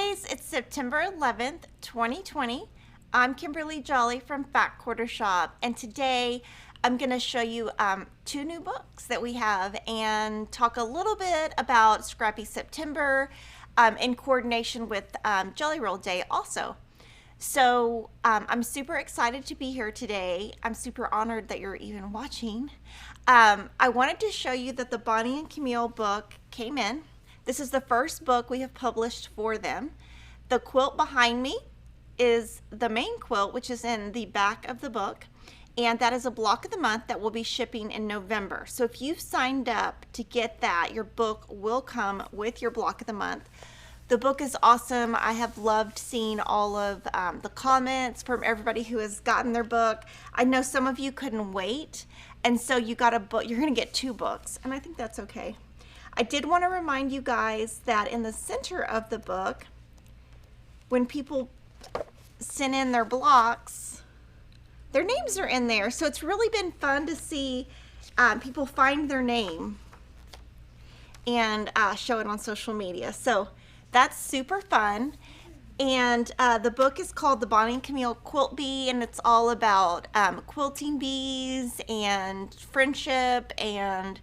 guys, it's September 11th, 2020. I'm Kimberly Jolly from Fat Quarter Shop, and today I'm going to show you two new books that we have and talk a little bit about Scrappy September in coordination with Jelly Roll Day also. So I'm super excited to be here today. I'm super honored that you're even watching. I wanted to show you that the Bonnie and Camille book came in. This is the first book we have published for them. The quilt behind me is the main quilt, which is in the back of the book, and that is a block of the month that will be shipping in November. So if you've signed up to get that, your book will come with your block of the month. The book is awesome. I have loved seeing all of the comments from everybody who has gotten their book. I know some of you couldn't wait, and so you got a book. You're going to get two books, and I think that's okay. I did want to remind you guys that in the center of the book, when people send in their blocks, their names are in there. So it's really been fun to see people find their name and show it on social media. So that's super fun. And the book is called The Bonnie and Camille Quilt Bee, and it's all about quilting bees and friendship and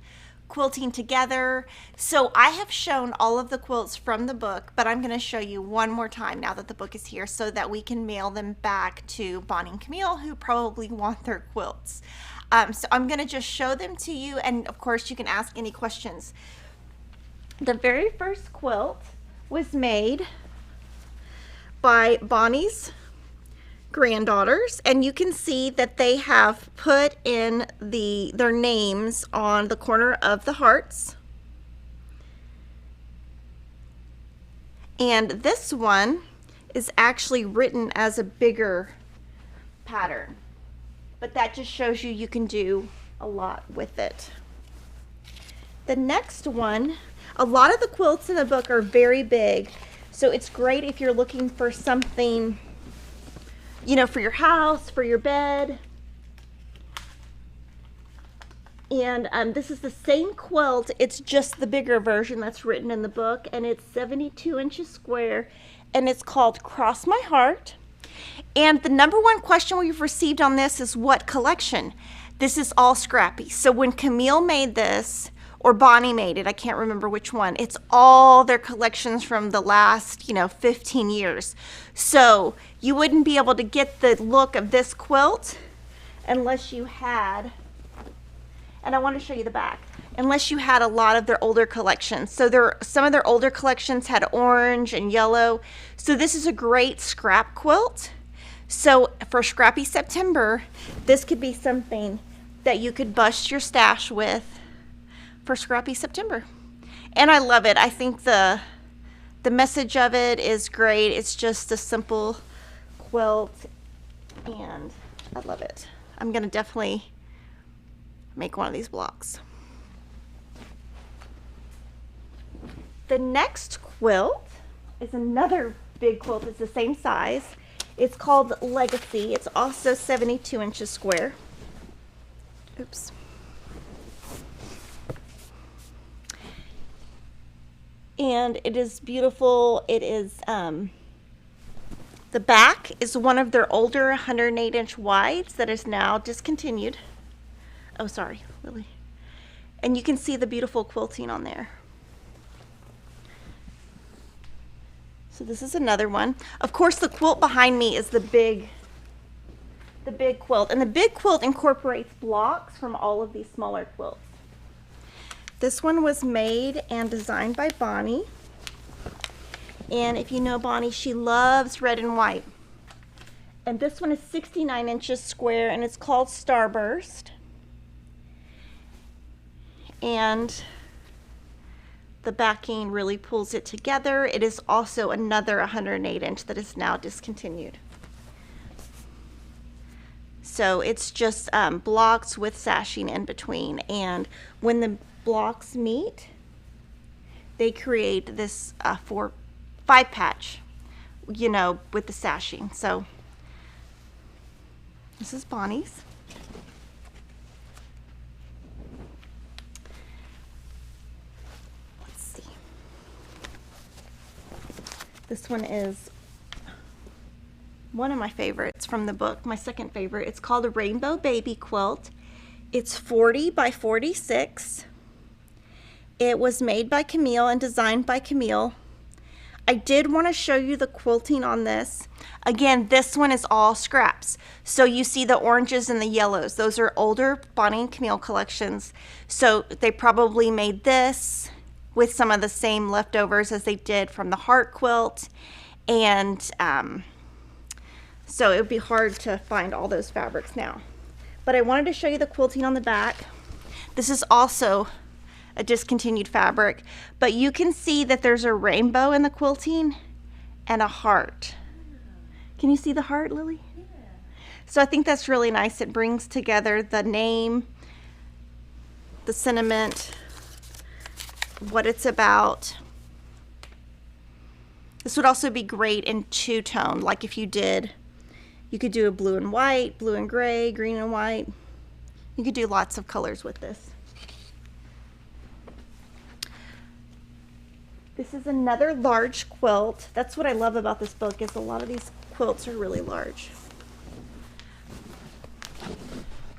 quilting together. So I have shown all of the quilts from the book, but I'm going to show you one more time now that the book is here so that we can mail them back to Bonnie and Camille, who probably want their quilts. So I'm going to just show them to you, and of course you can ask any questions. The very first quilt was made by Bonnie's granddaughters, and you can see that they have put in their names on the corner of the hearts. And this one is actually written as a bigger pattern, but that just shows you can do a lot with it. The next one, a lot of the quilts in the book are very big, so it's great if you're looking for something, you know, for your house, for your bed. And this is the same quilt, it's just the bigger version that's written in the book, and it's 72 inches square, and it's called Cross My Heart. And the number one question we've received on this is what collection? This is all Scrappy. So when Camille made this, or Bonnie made it, I can't remember which one, it's all their collections from the last, 15 years. So you wouldn't be able to get the look of this quilt unless you had, and I want to show you the back, unless you had a lot of their older collections. So some of their older collections had orange and yellow. So this is a great scrap quilt. So for Scrappy September, this could be something that you could bust your stash with for Scrappy September. And I love it. I think the message of it is great. It's just a simple quilt, and I love it. I'm gonna definitely make one of these blocks. The next quilt is another big quilt. It's the same size. It's called Legacy. It's also 72 inches square. Oops. And it is beautiful. It is, the back is one of their older 108-inch wides that is now discontinued. Oh, sorry, Lily. And you can see the beautiful quilting on there. So this is another one. Of course, the quilt behind me is the big quilt. And the big quilt incorporates blocks from all of these smaller quilts. This one was made and designed by Bonnie. And if you know Bonnie, she loves red and white. And this one is 69 inches square, and it's called Starburst. And the backing really pulls it together. It is also another 108-inch that is now discontinued. So it's just blocks with sashing in between. And when the blocks meet, they create this 5 patch, with the sashing. So this is Bonnie's. This one is one of my favorites from the book, my second favorite. It's called a Rainbow Baby Quilt. It's 40 by 46. It was made by Camille and designed by Camille. I did want to show you the quilting on this. Again, this one is all scraps. So you see the oranges and the yellows. Those are older Bonnie and Camille collections. So they probably made this with some of the same leftovers as they did from the heart quilt. And so it would be hard to find all those fabrics now. But I wanted to show you the quilting on the back. This is also a discontinued fabric, but you can see that there's a rainbow in the quilting and a heart. Can you see the heart, Lily? Yeah. So I think that's really nice. It brings together the name, the sentiment, what it's about. This would also be great in two-tone, like if you could do a blue and white, blue and gray, green and white. You could do lots of colors with this. This is another large quilt. That's what I love about this book, is a lot of these quilts are really large.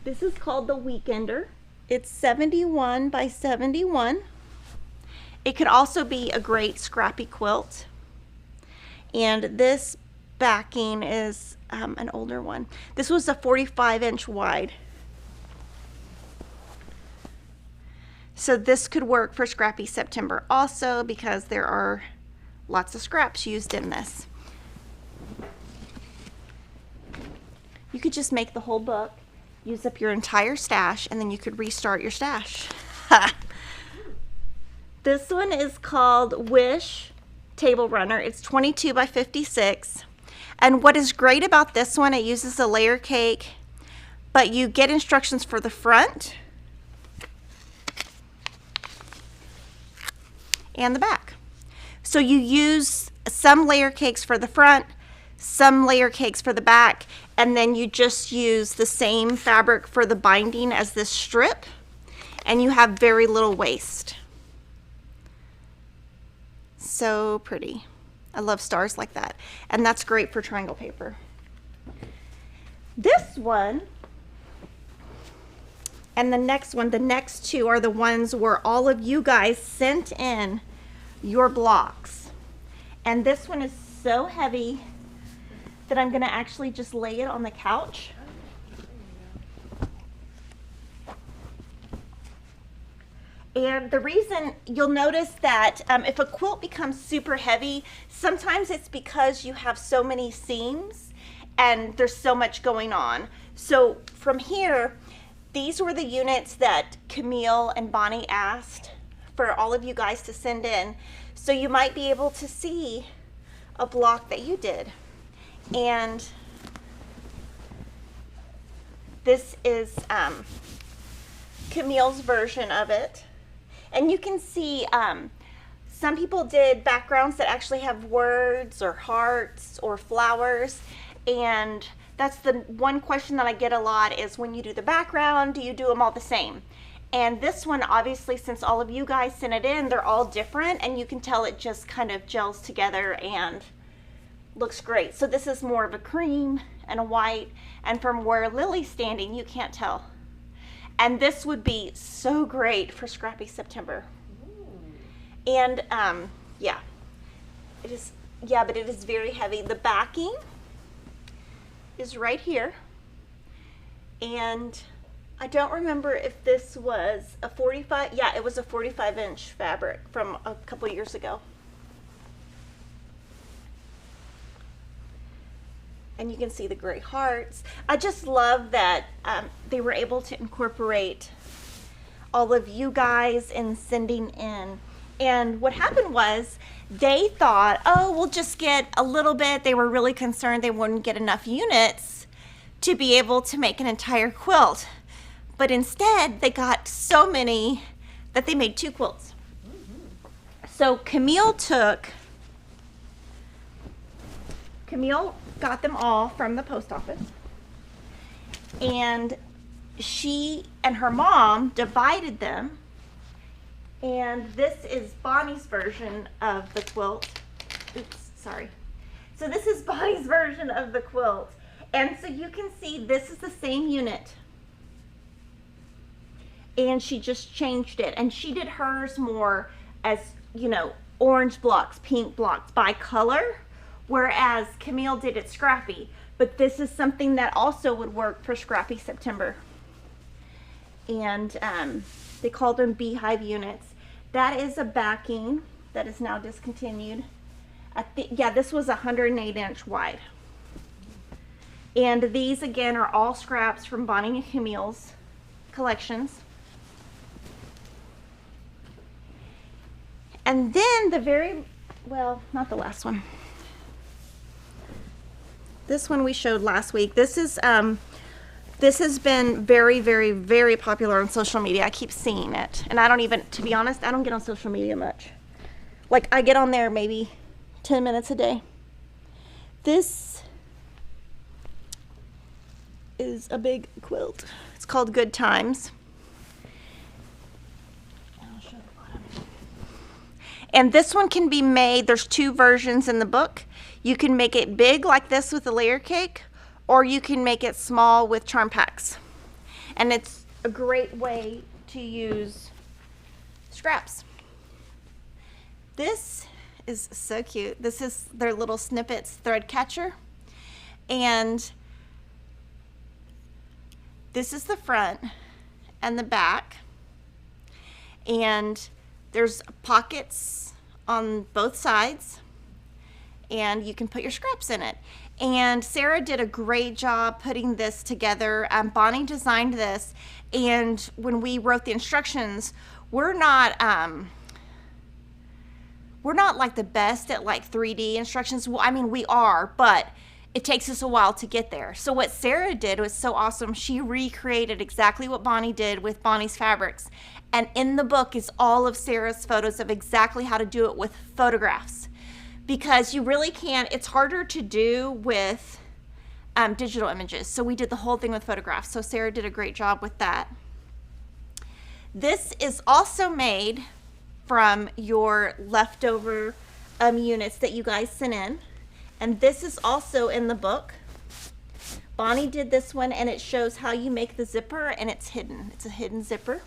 This is called the Weekender. It's 71 by 71. It could also be a great scrappy quilt. And this backing is an older one. This was a 45-inch wide. So this could work for Scrappy September also, because there are lots of scraps used in this. You could just make the whole book, use up your entire stash, and then you could restart your stash. This one is called Wish Tablerunner. It's 22 by 56. And what is great about this one, it uses a layer cake, but you get instructions for the front and the back. So you use some layer cakes for the front, some layer cakes for the back, and then you just use the same fabric for the binding as this strip, and you have very little waste. So pretty. I love stars like that. And that's great for triangle paper. This one and the next one, the next two are the ones where all of you guys sent in your blocks. And this one is so heavy that I'm gonna actually just lay it on the couch. And the reason you'll notice that if a quilt becomes super heavy, sometimes it's because you have so many seams and there's so much going on. So from here, these were the units that Camille and Bonnie asked for all of you guys to send in. So you might be able to see a block that you did. And this is Camille's version of it. And you can see some people did backgrounds that actually have words or hearts or flowers. And that's the one question that I get a lot, is when you do the background, do you do them all the same? And this one, obviously, since all of you guys sent it in, they're all different, and you can tell it just kind of gels together and looks great. So this is more of a cream and a white, and from where Lily's standing, you can't tell. And this would be so great for Scrappy September. And yeah, it is. Yeah, but it is very heavy. The backing is right here, and I don't remember if this was a 45. Yeah, it was a 45-inch fabric from a couple years ago. And you can see the gray hearts. I just love that they were able to incorporate all of you guys in sending in. And what happened was they thought, oh, we'll just get a little bit. They were really concerned they wouldn't get enough units to be able to make an entire quilt. But instead, they got so many that they made 2 quilts. So Camille got them all from the post office, and she and her mom divided them, and this is Bonnie's version of the quilt. Oops, sorry. So this is Bonnie's version of the quilt. And so you can see this is the same unit. And she just changed it. And she did hers more as, you know, orange blocks, pink blocks by color, whereas Camille did it Scrappy. But this is something that also would work for Scrappy September. And they called them beehive units. That is a backing that is now discontinued. Yeah, this was 108-inch wide. And these again are all scraps from Bonnie and Camille's collections. And then the very, well, not the last one. This one we showed last week. This is this has been very, very, very popular on social media. I keep seeing it. And I don't even, to be honest, I don't get on social media much. Like, I get on there maybe 10 minutes a day. This is a big quilt. It's called Good Times. I'll show the bottom. And this one can be made, there's two versions in the book. You can make it big like this with a layer cake, or you can make it small with charm packs. And it's a great way to use scraps. This is so cute. This is their little snippets thread catcher. And this is the front and the back. And there's pockets on both sides. And you can put your scraps in it. And Sarah did a great job putting this together. Bonnie designed this, and when we wrote the instructions, we're not like the best at like 3D instructions. Well, I mean, we are, but it takes us a while to get there. So what Sarah did was so awesome. She recreated exactly what Bonnie did with Bonnie's fabrics. And in the book is all of Sarah's photos of exactly how to do it with photographs. Because you really can't, it's harder to do with digital images. So we did the whole thing with photographs. So Sarah did a great job with that. This is also made from your leftover units that you guys sent in. And this is also in the book. Bonnie did this one, and it shows how you make the zipper, and it's hidden. It's a hidden zipper.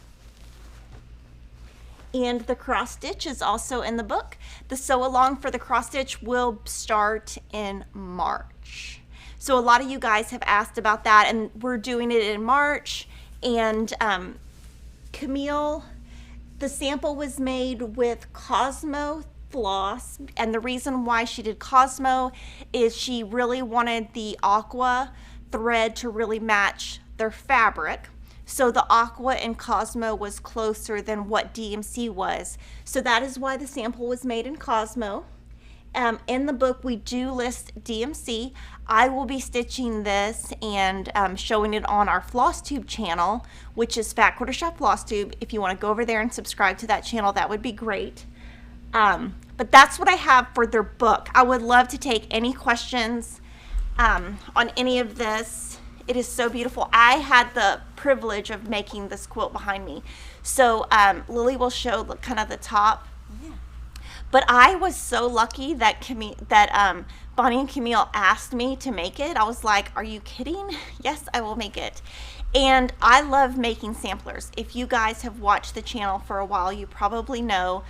And the cross stitch is also in the book. The sew along for the cross stitch will start in March. So a lot of you guys have asked about that, and we're doing it in March. And Camille, the sample was made with Cosmo floss, and the reason why she did Cosmo is she really wanted the aqua thread to really match their fabric. So the aqua and Cosmo was closer than what DMC was. So that is why the sample was made in Cosmo. In the book, we do list DMC. I will be stitching this and showing it on our floss tube channel, which is Fat Quarter Shop Floss Tube. If you want to go over there and subscribe to that channel, that would be great. But that's what I have for their book. I would love to take any questions on any of this. It is so beautiful. I had the privilege of making this quilt behind me. So Lilly will show kind of the top. Yeah. But I was so lucky that Bonnie and Camille asked me to make it. I was like, are you kidding? Yes, I will make it. And I love making samplers. If you guys have watched the channel for a while, you probably know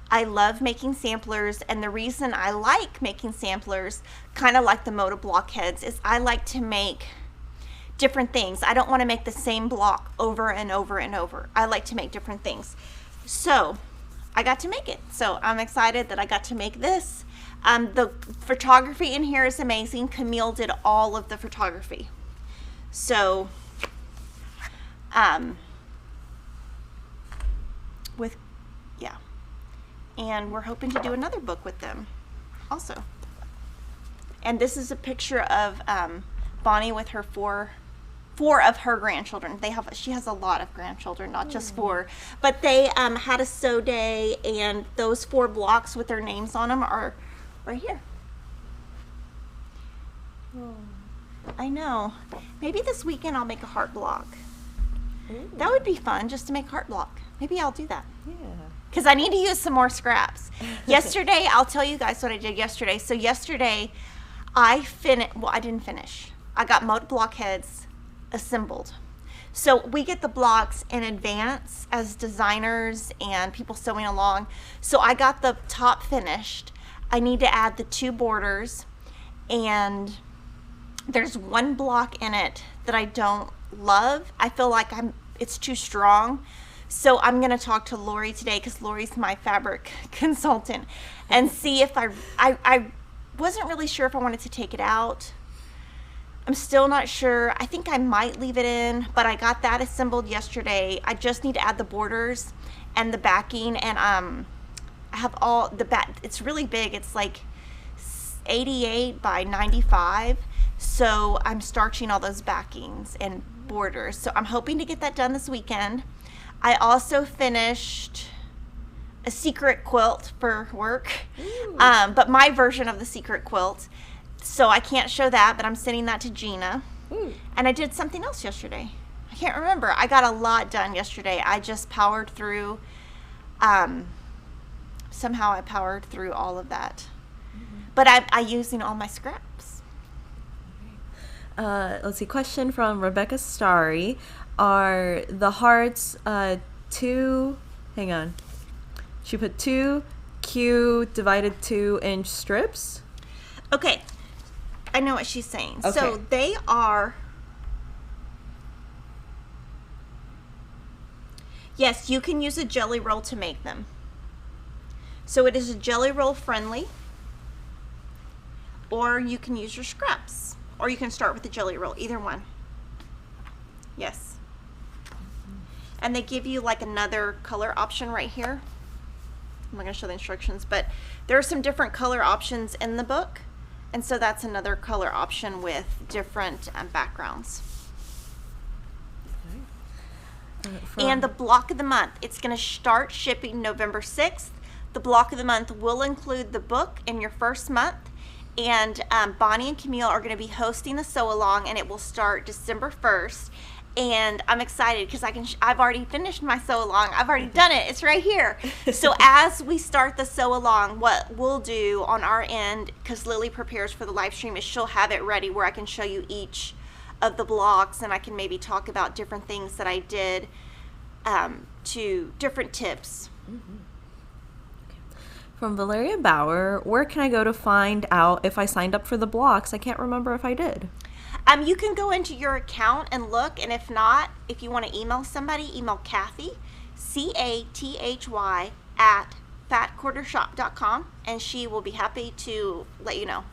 I love making samplers. And the reason I like making samplers, kind of like the Moda blockheads, is I like to make different things. I don't want to make the same block over and over and over. I like to make different things. So I got to make it. So I'm excited that I got to make this. The photography in here is amazing. Camille did all of the photography. So and we're hoping to do another book with them also. And this is a picture of Bonnie with her four of her grandchildren. She has a lot of grandchildren, not just 4, but they had a sew day, and those 4 blocks with their names on them are right here. I know. Maybe this weekend I'll make a heart block. That would be fun, just to make heart block. Maybe I'll do that. Yeah. because I need to use some more scraps. Yesterday, I'll tell you guys what I did yesterday. So yesterday, I didn't finish. I got Moda blockheads assembled. So we get the blocks in advance as designers and people sewing along. So I got the top finished. I need to add the 2 borders, and there's one block in it that I don't love. I feel like it's too strong. So I'm going to talk to Lori today, because Lori's my fabric consultant, and see if I wasn't really sure if I wanted to take it out. I'm still not sure. I think I might leave it in, but I got that assembled yesterday. I just need to add the borders and the backing, and I have all the back. It's really big. It's like 88 by 95. So I'm starching all those backings and borders. So I'm hoping to get that done this weekend. I also finished a secret quilt for work, but my version of the secret quilt. So I can't show that, but I'm sending that to Gina. And I did something else yesterday. I can't remember. I got a lot done yesterday. I just powered through. Somehow I powered through all of that. But I'm using all my scraps. Let's see. Question from Rebecca Starry. Are the hearts 2? Hang on. She put 2 Q divided 2-inch strips. Okay. I know what she's saying. Okay. So they are. Yes, you can use a jelly roll to make them. So it is a jelly roll friendly. Or you can use your scraps. Or you can start with the jelly roll. Either one. Yes. And they give you like another color option right here. I'm not going to show the instructions, but there are some different color options in the book. And so that's another color option with different backgrounds. And the block of the month, it's going to start shipping November 6th. The block of the month will include the book in your first month. And Bonnie and Camille are going to be hosting the sew along, and it will start December 1st. And I'm excited because I've already finished my sew along. I've already done it. It's right here. So as we start the sew along, what we'll do on our end, because Lilly prepares for the live stream, is she'll have it ready where I can show you each of the blocks, and I can maybe talk about different things that I did, to different tips. From Valeria Bauer, where can I go to find out if I signed up for the blocks? I can't remember if I did. You can go into your account and look, and if not, if you want to email somebody, email Kathy, CATHY, at fatquartershop.com, and she will be happy to let you know.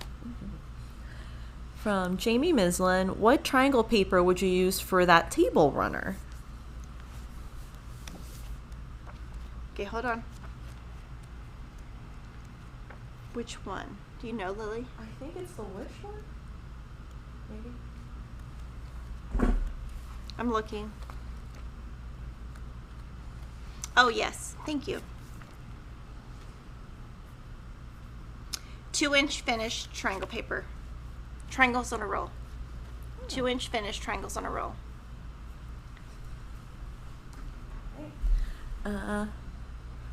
From Jamie Mislin, what triangle paper would you use for that table runner? Okay, hold on. Which one? Do you know, Lily? I think it's the wish one. Maybe. I'm looking. Oh, yes. Thank you. 2-inch finished triangle paper. Triangles on a roll. 2-inch finished triangles on a roll.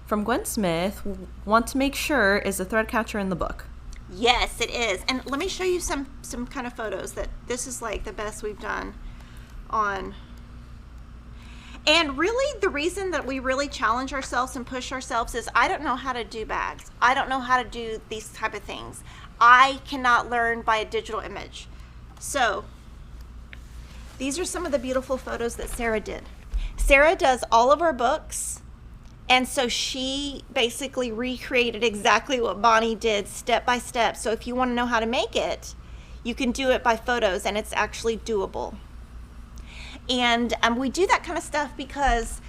From Gwen Smith, want to make sure, is the thread catcher in the book? Yes, it is. And let me show you some kind of photos that this is like the best we've done on. And really the reason that we really challenge ourselves and push ourselves is I don't know how to do bags. I don't know how to do these type of things. I cannot learn by a digital image. So these are some of the beautiful photos that Sarah did. Sarah does all of our books. And so she basically recreated exactly what Bonnie did step by step. So if you want to know how to make it, you can do it by photos, and it's actually doable. And we do that kind of stuff because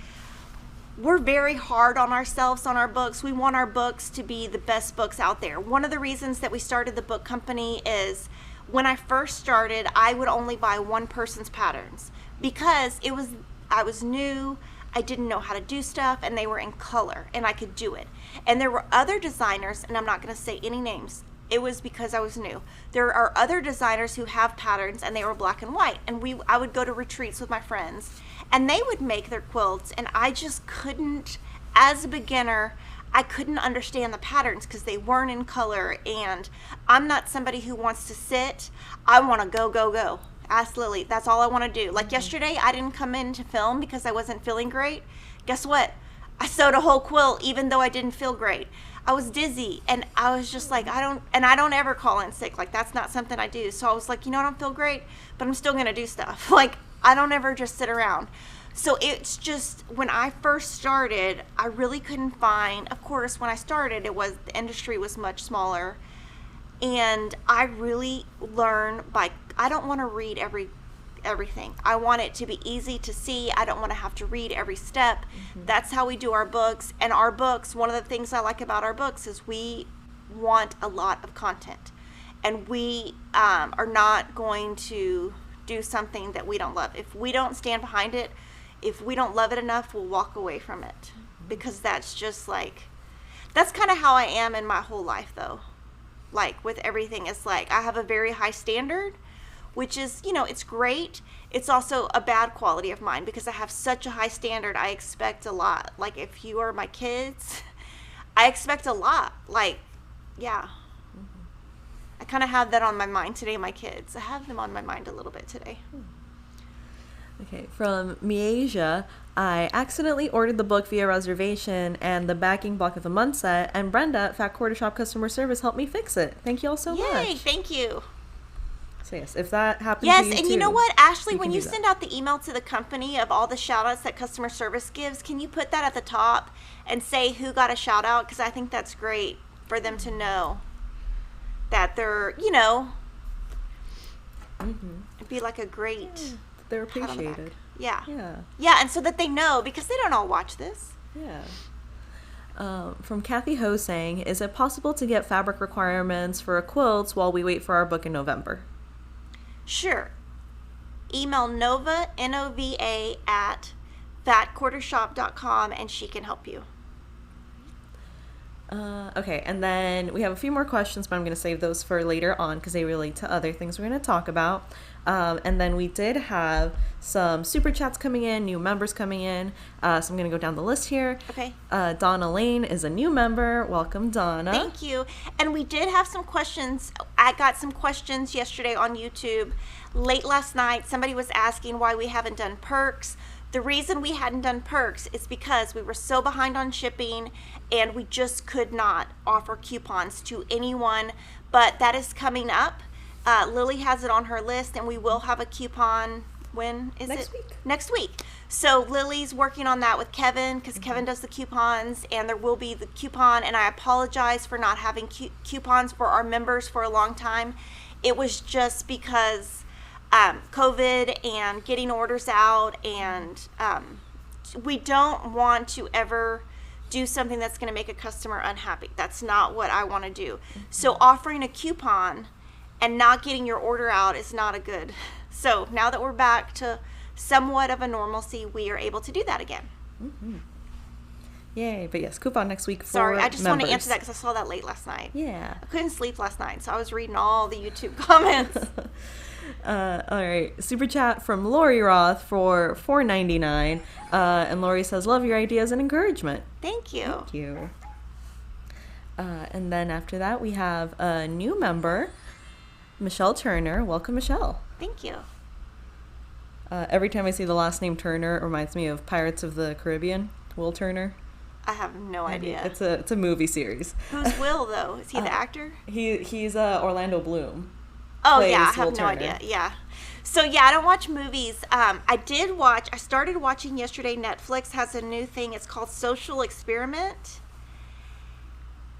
we're very hard on ourselves on our books. We want our books to be the best books out there. One of the reasons that we started the book company is when I first started, I would only buy one person's patterns because I was new. I didn't know how to do stuff, and they were in color, and I could do it. And there were other designers, and I'm not going to say any names. It was because I was new. There are other designers who have patterns, and they were black and white. And I would go to retreats with my friends, and they would make their quilts, and I just couldn't as a beginner, I couldn't understand the patterns because they weren't in color, and I'm not somebody who wants to sit. I want to go, go, go. Ask Lilly. That's all I want to do. Like yesterday, I didn't come in to film because I wasn't feeling great. Guess what? I sewed a whole quilt even though I didn't feel great. I was dizzy, and I was just like, I don't ever call in sick. Like, that's not something I do. So I was like, you know what, I don't feel great, but I'm still going to do stuff. Like, I don't ever just sit around. So it's just, when I first started, I really couldn't find, of course, when I started, the industry was much smaller. And I really learn I don't want to read everything. I want it to be easy to see. I don't want to have to read every step. That's how we do our books. And our books, one of the things I like about our books is we want a lot of content. And we are not going to do something that we don't love. If we don't stand behind it, if we don't love it enough, we'll walk away from it. Because that's just like, that's kind of how I am in my whole life, though. Like, with everything, it's like I have a very high standard, which is, it's great. It's also a bad quality of mine because I have such a high standard. I expect a lot. Like, if you are my kids, I expect a lot. Like, yeah. I kind of have that on my mind today, my kids. I have them on my mind a little bit today. Okay, from Miasia, I accidentally ordered the book via reservation and the backing block of the month set, and Brenda at Fat Quarter Shop customer service helped me fix it. Thank you all so much. Yay, thank you. So yes, if that happens yes, to you and too, you know what, Ashley, when you do that. send out the email to the company of all the shout outs that customer service gives, can you put that at the top and say who got a shout out? Because I think that's great for them to know that they're, it'd be like a great... They're appreciated. Yeah. Yeah. Yeah, and so that they know, because they don't all watch this. Yeah. From Kathy Ho saying, is it possible to get fabric requirements for a quilt while we wait for our book in November? Sure. Email Nova, N-O-V-A, at fatquartershop.com, and she can help you. Okay, and then we have a few more questions, but I'm going to save those for later on because they relate to other things we're going to talk about. And then we did have some super chats coming in, new members coming in. So I'm going to go down the list here. Okay. Donna Lane is a new member. Welcome, Donna. Thank you. And we did have some questions. I got some questions yesterday on YouTube. Late last night, somebody was asking why we haven't done perks. The reason we hadn't done perks is because we were so behind on shipping and we just could not offer coupons to anyone, but that is coming up. Lilly has it on her list, and we will have a coupon. When is Next it? week. Next week. So Lily's working on that with Kevin because Kevin does the coupons, and there will be the coupon, and I apologize for not having coupons for our members for a long time. It was just because COVID and getting orders out, and we don't want to ever do something that's going to make a customer unhappy. That's not what I want to do. So offering a coupon and not getting your order out is not a good. So now that we're back to somewhat of a normalcy, we are able to do that again. Yay, but yes, coupon next week for Sorry, I just want to members. answer that because I saw that late last night. Yeah. I couldn't sleep last night, so I was reading all the YouTube comments. All right, super chat from Lori Roth for $4.99, and Lori says, "Love your ideas and encouragement." Thank you. Thank you. And then after that, we have a new member, Michelle Turner. Welcome, Michelle. Thank you. Every time I see the last name Turner, it reminds me of Pirates of the Caribbean. Will Turner. I have no idea. It's a movie series. Who's Will, though? Is he the actor? He's Orlando Bloom. Oh, plays yeah, I Will have no Turner. idea. Yeah. So, yeah, I don't watch movies. I started watching yesterday. Netflix has a new thing. It's called Social Experiment.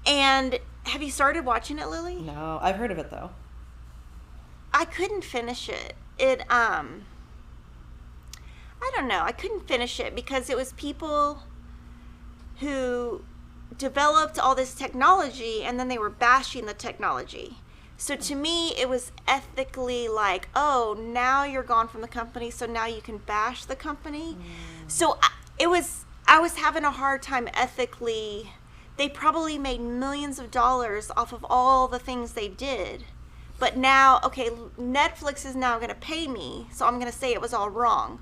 And have you started watching it, Lily? No, I've heard of it, though. I couldn't finish it. I don't know. I couldn't finish it because it was people who developed all this technology and then they were bashing the technology. So to me, it was ethically like, oh, now you're gone from the company, so now you can bash the company. So I was having a hard time ethically. They probably made millions of dollars off of all the things they did. But now, okay, Netflix is now going to pay me, so I'm going to say it was all wrong.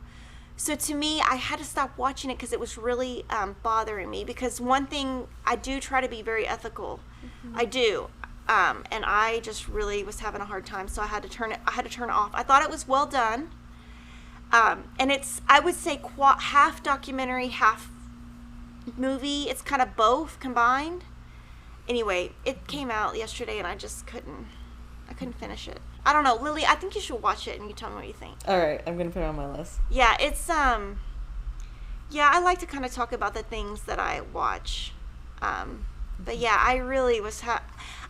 So to me, I had to stop watching it because it was really bothering me. Because one thing, I do try to be very ethical. I do. And I just really was having a hard time, so I had to turn it off. I thought it was well done. And it's, I would say, half documentary, half movie. It's kind of both combined. Anyway, it came out yesterday, and I just couldn't finish it. I don't know, Lily, I think you should watch it, and you tell me what you think. All right, I'm going to put it on my list. Yeah, it's, yeah, I like to kind of talk about the things that I watch. But yeah, I really was,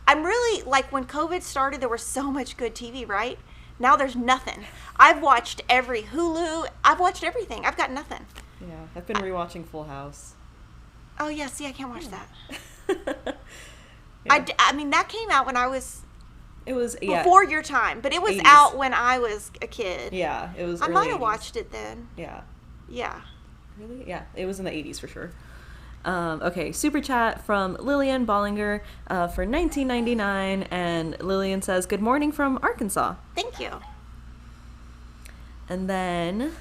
I'm really, like, when COVID started, there was so much good TV, right? Now there's nothing. I've watched every Hulu. I've watched everything. I've got nothing. Yeah, I've been rewatching Full House. Oh, yeah, see, I can't watch that. Yeah. I mean, that came out when I was... It was, yeah. Before your time, but it was 80s. out when I was a kid. Yeah, it was I early might have 80s. watched it then. Yeah. Yeah. Really? Yeah, it was in the 80s for sure. Okay, super chat from Lillian Bollinger for $19.99, and Lillian says, "Good morning from Arkansas." Thank you. And then,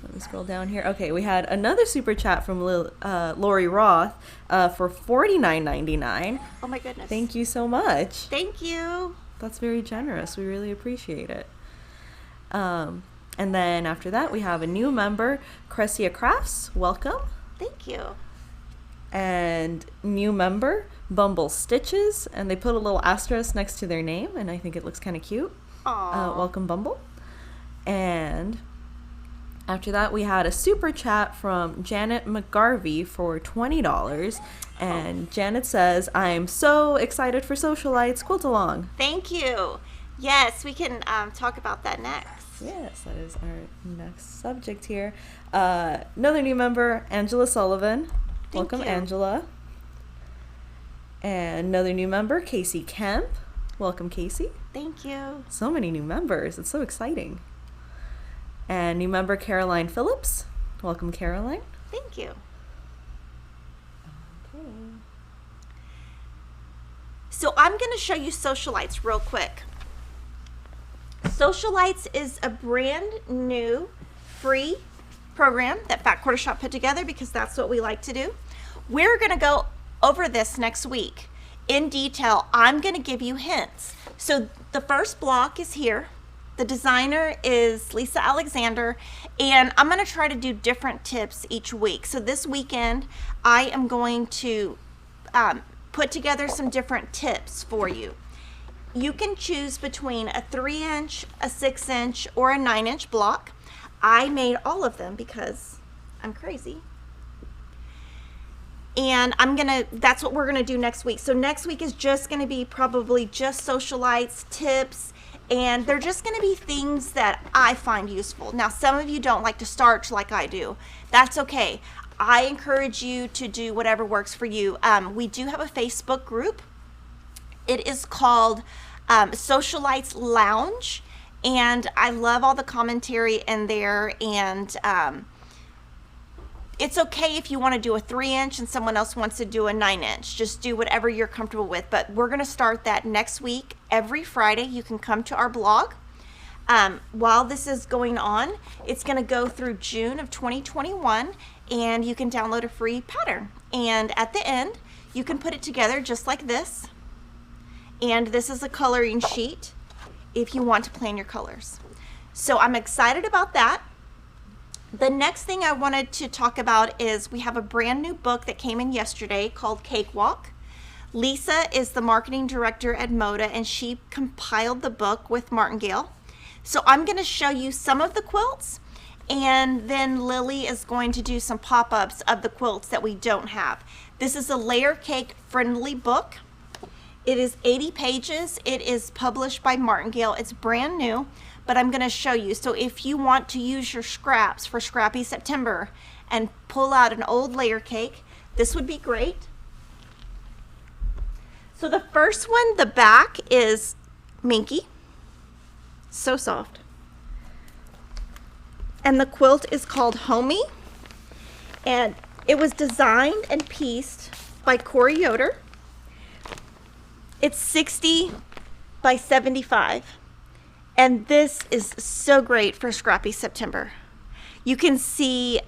let me scroll down here. Okay, we had another super chat from Lori Roth for $49.99. Oh my goodness. Thank you so much. Thank you. That's very generous. We really appreciate it. And then after that, we have a new member, Cressia Crafts. Welcome. Thank you. And new member, Bumble Stitches. And they put a little asterisk next to their name, and I think it looks kind of cute. Aww. Welcome, Bumble. And after that, we had a super chat from Janet McGarvey for $20. And Janet says, "I'm so excited for Sewcialites. Quilt along." Thank you. Yes, we can talk about that next. Yes, that is our next subject here. Another new member, Angela Sullivan. Welcome, you. Angela. And another new member, Casey Kemp. Welcome, Casey. Thank you. So many new members. It's so exciting. And new member, Caroline Phillips. Welcome, Caroline. Thank you. Okay. So I'm going to show you Sewcialites real quick. Sewcialites is a brand new free program that Fat Quarter Shop put together because that's what we like to do. We're going to go over this next week in detail. I'm going to give you hints. So the first block is here. The designer is Lisa Alexander, and I'm going to try to do different tips each week. So this weekend, I am going to put together some different tips for you. You can choose between a 3-inch, a 6-inch, or a 9-inch block. I made all of them because I'm crazy. And that's what we're gonna do next week. So next week is just gonna be probably just Sewcialites, tips, and they're just gonna be things that I find useful. Now, some of you don't like to starch like I do. That's okay. I encourage you to do whatever works for you. We do have a Facebook group. It is called Sewcialites Lounge, and I love all the commentary in there. And it's okay if you want to do a 3-inch and someone else wants to do a 9-inch. Just do whatever you're comfortable with. But we're going to start that next week. Every Friday, you can come to our blog. While this is going on, it's going to go through June of 2021, and you can download a free pattern. And at the end, you can put it together just like this. And this is a coloring sheet if you want to plan your colors. So I'm excited about that. The next thing I wanted to talk about is we have a brand new book that came in yesterday called Cakewalk. Lisa is the marketing director at Moda, and she compiled the book with Martingale. So I'm going to show you some of the quilts, and then Lily is going to do some pop-ups of the quilts that we don't have. This is a layer cake friendly book. It is 80 pages. It is published by Martingale. It's brand new, but I'm going to show you. So if you want to use your scraps for Scrappy September and pull out an old layer cake, this would be great. So the first one, the back is minky. So soft. And the quilt is called Homey. And it was designed and pieced by Corey Yoder. It's 60 by 75. And this is so great for Scrappy September. You can see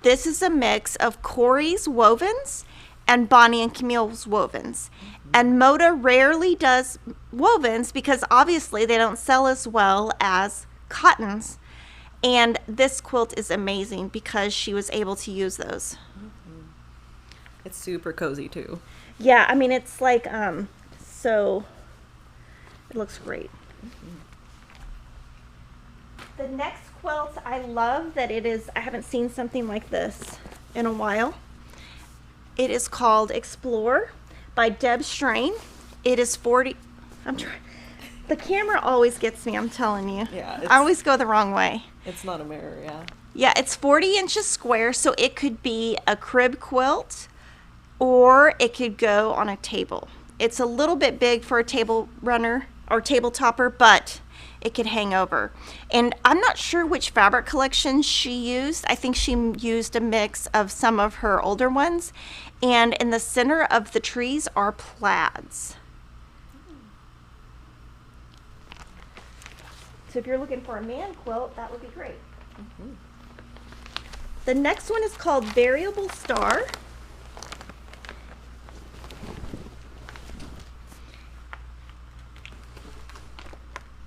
this is a mix of Corey's wovens and Bonnie and Camille's wovens. And Moda rarely does wovens because obviously they don't sell as well as cottons. And this quilt is amazing because she was able to use those. It's super cozy too. Yeah, I mean, it's like, so it looks great. The next quilt, I love that it is, I haven't seen something like this in a while. It is called Explore by Deb Strain. It is 40, I'm trying, the camera always gets me, I'm telling you. Yeah, I always go the wrong way. It's not a mirror, yeah. Yeah, it's 40 inches square, so it could be a crib quilt or it could go on a table. It's a little bit big for a table runner or table topper, but it could hang over. And I'm not sure which fabric collection she used. I think she used a mix of some of her older ones. And in the center of the trees are plaids. So if you're looking for a man quilt, that would be great. The next one is called Variable Star.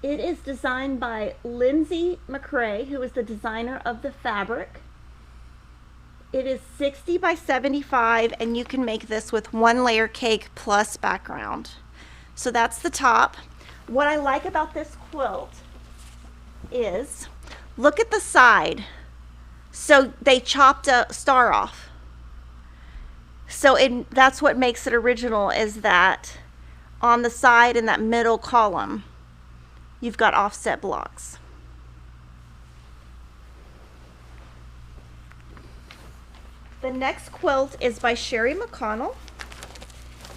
It is designed by Lindsay McCrae, who is the designer of the fabric. It is 60 by 75, and you can make this with 1 layer cake plus background. So that's the top. What I like about this quilt is, look at the side. So they chopped a star off. So that's what makes it original, is that on the side in that middle column, you've got offset blocks. The next quilt is by Sherry McConnell.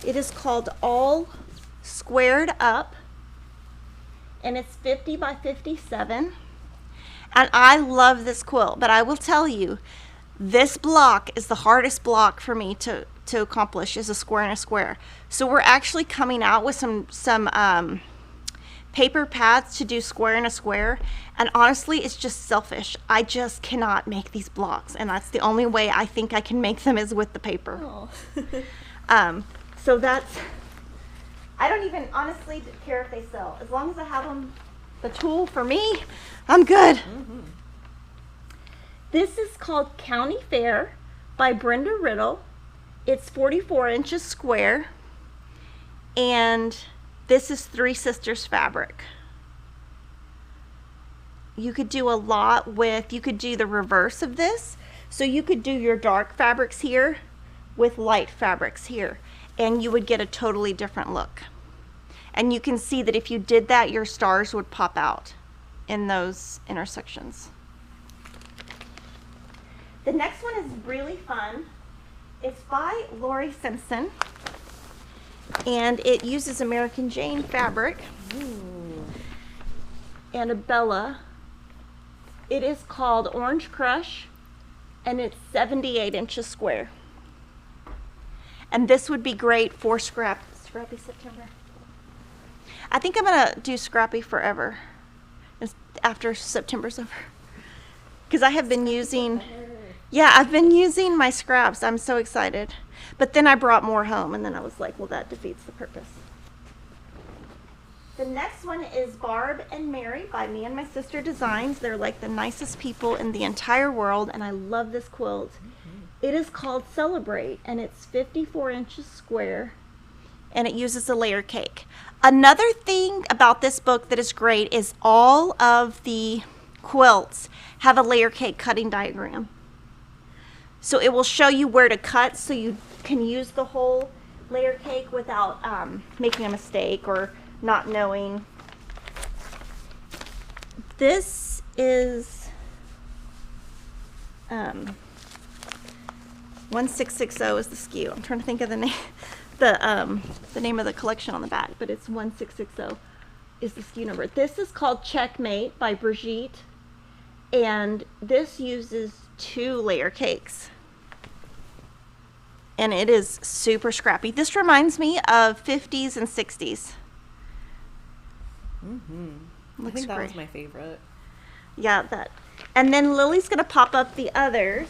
It is called All Squared Up, and it's 50 by 57. And I love this quilt, but I will tell you, this block is the hardest block for me to accomplish, is a square and a square. So we're actually coming out with some paper pads to do square and a square, and honestly it's just selfish. I just cannot make these blocks, and that's the only way I think I can make them is with the paper. So that's, I don't even honestly care if they sell, as long as I have them, the tool for me, I'm good. This is called County Fair by Brenda Riddle. It's 44 inches square, and this is Three Sisters fabric. You could do a lot with, you could do the reverse of this. So you could do your dark fabrics here with light fabrics here, and you would get a totally different look. And you can see that if you did that, your stars would pop out in those intersections. The next one is really fun. It's by Lori Simpson, and it uses American Jane fabric. And a Bella. It is called Orange Crush, and it's 78 inches square. And this would be great for Scrappy September. I think I'm gonna do Scrappy forever after September's over, because I have been using, yeah, I've been using my scraps. I'm so excited. But then I brought more home, and then I was like, well, that defeats the purpose. The next one is Barb and Mary by Me and My Sister Designs. They're like the nicest people in the entire world, and I love this quilt. It is called Celebrate, and it's 54 inches square, and it uses a layer cake. Another thing about this book that is great is all of the quilts have a layer cake cutting diagram. So it will show you where to cut, so you can use the whole layer cake without making a mistake or not knowing. This is 1660 is the SKU. I'm trying to think of the name, the name of the collection on the back, but it's 1660 is the SKU number. This is called Checkmate by Brigitte, and this uses 2 layer cakes. And it is super scrappy. This reminds me of 50s and 60s. I think that was my favorite. Yeah, that. And then Lily's gonna pop up the others,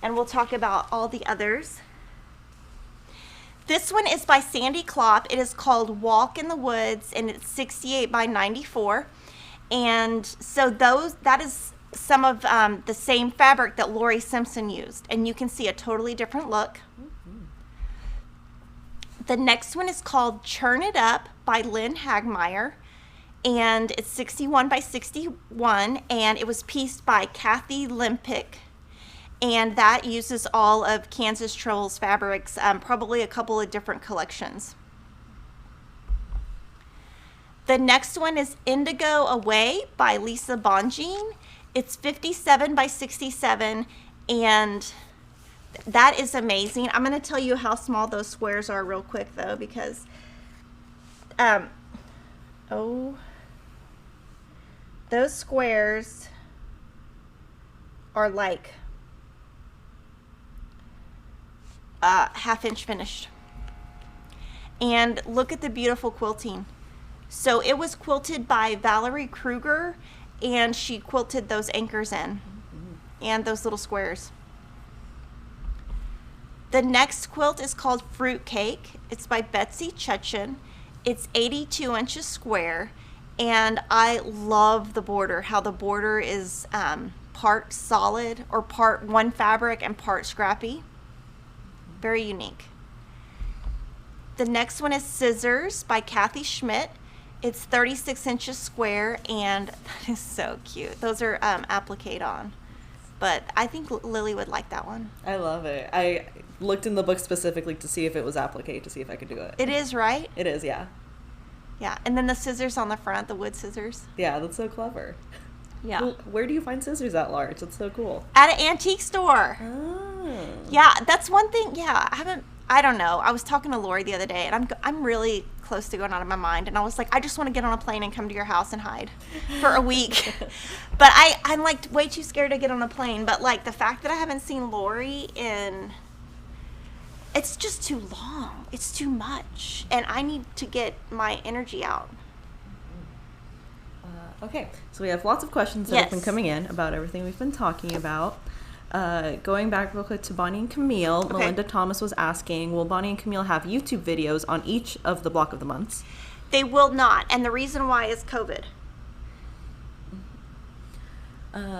and we'll talk about all the others. This one is by Sandy Klopp. It is called Walk in the Woods, and it's 68 by 94. And so that is some of the same fabric that Lori Simpson used, and you can see a totally different look. The next one is called Churn It Up by Lynn Hagmeyer, and it's 61 by 61, and it was pieced by Kathy Limpick, and that uses all of Kansas Trolls fabrics, probably a couple of different collections. The next one is Indigo Away by Lisa Bonjean. It's 57 by 67, and that is amazing. I'm going to tell you how small those squares are real quick, though, because, those squares are like half-inch finished. And look at the beautiful quilting. So it was quilted by Valerie Kruger, and she quilted those anchors in and those little squares. The next quilt is called Fruit Cake. It's by Betsy Chutchin. It's 82 inches square, and I love the border, how the border is part solid, or part one fabric and part scrappy. Very unique. The next one is Scissors by Kathy Schmidt. It's 36 inches square, and that is so cute. Those are appliqued on. But I think Lily would like that one. I love it. I looked in the book specifically to see if it was applique, to see if I could do it. It is, right? It is, yeah. Yeah, and then the scissors on the front, the wood scissors. Yeah, that's so clever. Yeah. Well, where do you find scissors at large? That's so cool. At an antique store. Oh. Yeah, that's one thing. Yeah, I don't know. I was talking to Lori the other day, and I'm really close to going out of my mind. And I was like, I just want to get on a plane and come to your house and hide for a week. But I'm like way too scared to get on a plane. But like the fact that I haven't seen Lori it's just too long. It's too much. And I need to get my energy out. Okay, so we have lots of questions that have been coming in about everything we've been talking about. Going back real quick to Bonnie and Camille, Okay. Melinda Thomas was asking, will Bonnie and Camille have YouTube videos on each of the block of the months? They will not. And the reason why is COVID.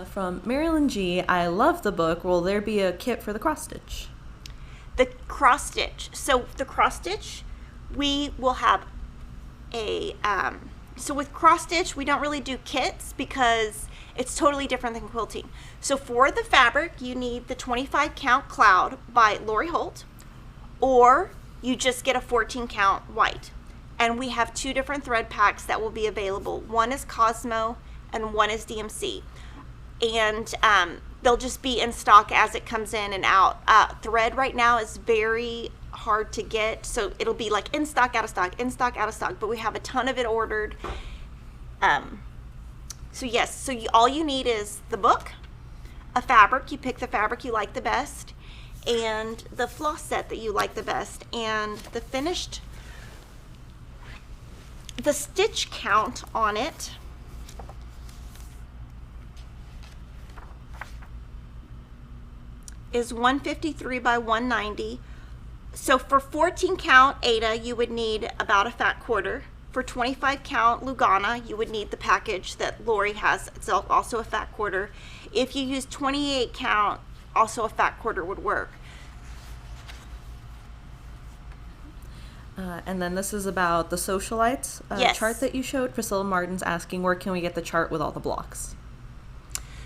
From Marilyn G, I love the book. Will there be a kit for the cross stitch? The cross stitch. So the cross stitch, we will have a, so with cross stitch, we don't really do kits because it's totally different than quilting. So for the fabric, you need the 25 count Cloud by Lori Holt, or you just get a 14 count white. And we have two different thread packs that will be available. One is Cosmo and one is DMC. And they'll just be in stock as it comes in and out. Thread right now is very hard to get, so it'll be like in stock, out of stock, in stock, out of stock, but we have a ton of it ordered. So yes, so all you need is the book, a fabric, you pick the fabric you like the best, and the floss set that you like the best, and the stitch count on it is 153 by 190. So for 14 count Ada, you would need about a fat quarter. For 25 count Lugana, you would need the package that Lori has itself, also a fat quarter. If you use 28 count, also a fat quarter would work. And then this is about the Sewcialites Yes. chart that you showed. Priscilla Martin's asking, where can we get the chart with all the blocks?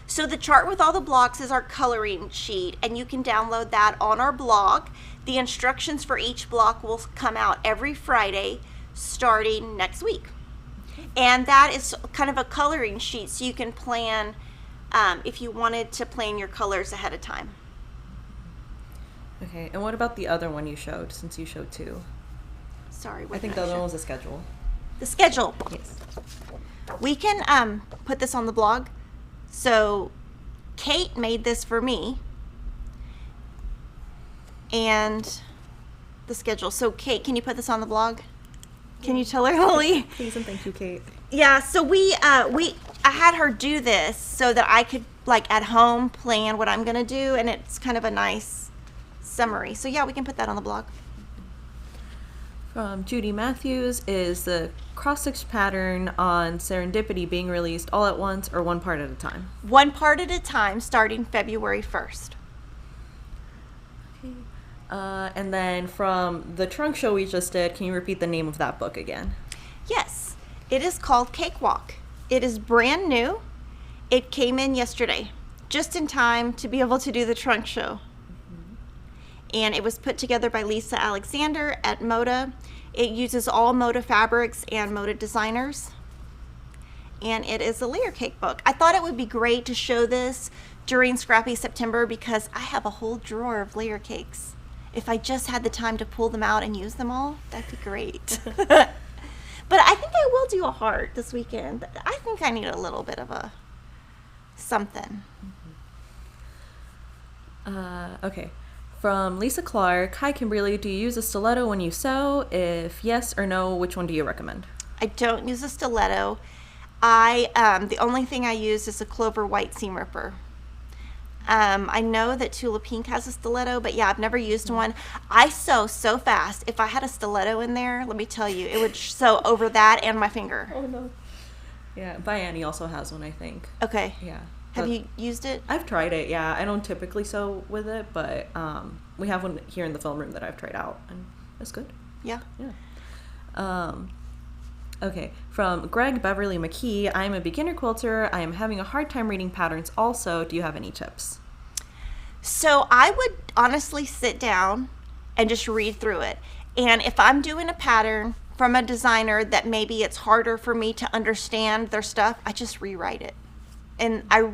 So the chart with all the blocks is our coloring sheet, and you can download that on our blog. The instructions for each block will come out every Friday starting next week. And that is kind of a coloring sheet, so you can plan if you wanted to plan your colors ahead of time. Okay, and what about the other one you showed, since you showed two? Sorry, I think the other one was a schedule. the schedule. Yes. We can put this on the blog. So Kate made this for me, and the schedule. So Kate, can you put this on the blog? Can you tell her, Lily? Please and thank you, Kate. Yeah, so I I had her do this so that I could like at home plan what I'm gonna do, and it's kind of a nice summary. So yeah, we can put that on the blog. From Judy Matthews is the cross-stitch pattern on Serendipity being released all at once or one part at a time? One part at a time, starting February 1st. Okay. And then from the trunk show we just did, can you repeat the name of that book again? Yes, it is called Cakewalk. It is brand new. It came in yesterday, just in time to be able to do the trunk show. And it was put together by Lisa Alexander at Moda. It uses all Moda fabrics and Moda designers. And it is a layer cake book. I thought it would be great to show this during Scrappy September because I have a whole drawer of layer cakes. If I just had the time to pull them out and use them all, that'd be great. But I think I will do a heart this weekend. I think I need a little bit of a something. Okay. From Lisa Clark, hi Kimberly, do you use a stiletto when you sew? If yes or no, which one do you recommend? I don't use a stiletto. The only thing I use is a Clover White seam ripper. I know that Tula Pink has a stiletto, but yeah, I've never used one. I sew so fast. If I had a stiletto in there, let me tell you, it would sew over that and my finger. Oh no. Yeah, Annie also has one, I think. Okay. Yeah. Have you used it? I've tried it, yeah. I don't typically sew with it, but we have one here in the film room that I've tried out, and it's good. Yeah. Yeah. Okay, from Greg Beverly McKee, I am a beginner quilter. I am having a hard time reading patterns also. Do you have any tips? So I would honestly sit down and just read through it. And if I'm doing a pattern from a designer that maybe it's harder for me to understand their stuff, I just rewrite it. And I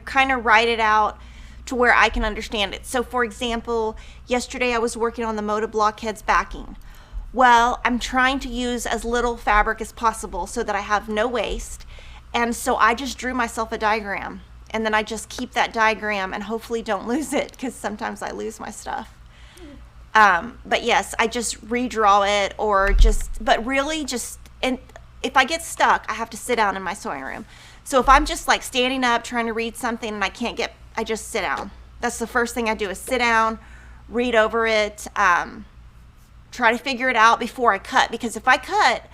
kind of write it out to where I can understand it. So for example, yesterday I was working on the Moda Blockheads backing. Well, I'm trying to use as little fabric as possible so that I have no waste. And so I just drew myself a diagram. And then I just keep that diagram and hopefully don't lose it because sometimes I lose my stuff. But yes, I just redraw it but really and if I get stuck, I have to sit down in my sewing room. So if I'm just like standing up trying to read something and I just sit down. That's the first thing I do is sit down, read over it, try to figure it out before I cut, because if I cut,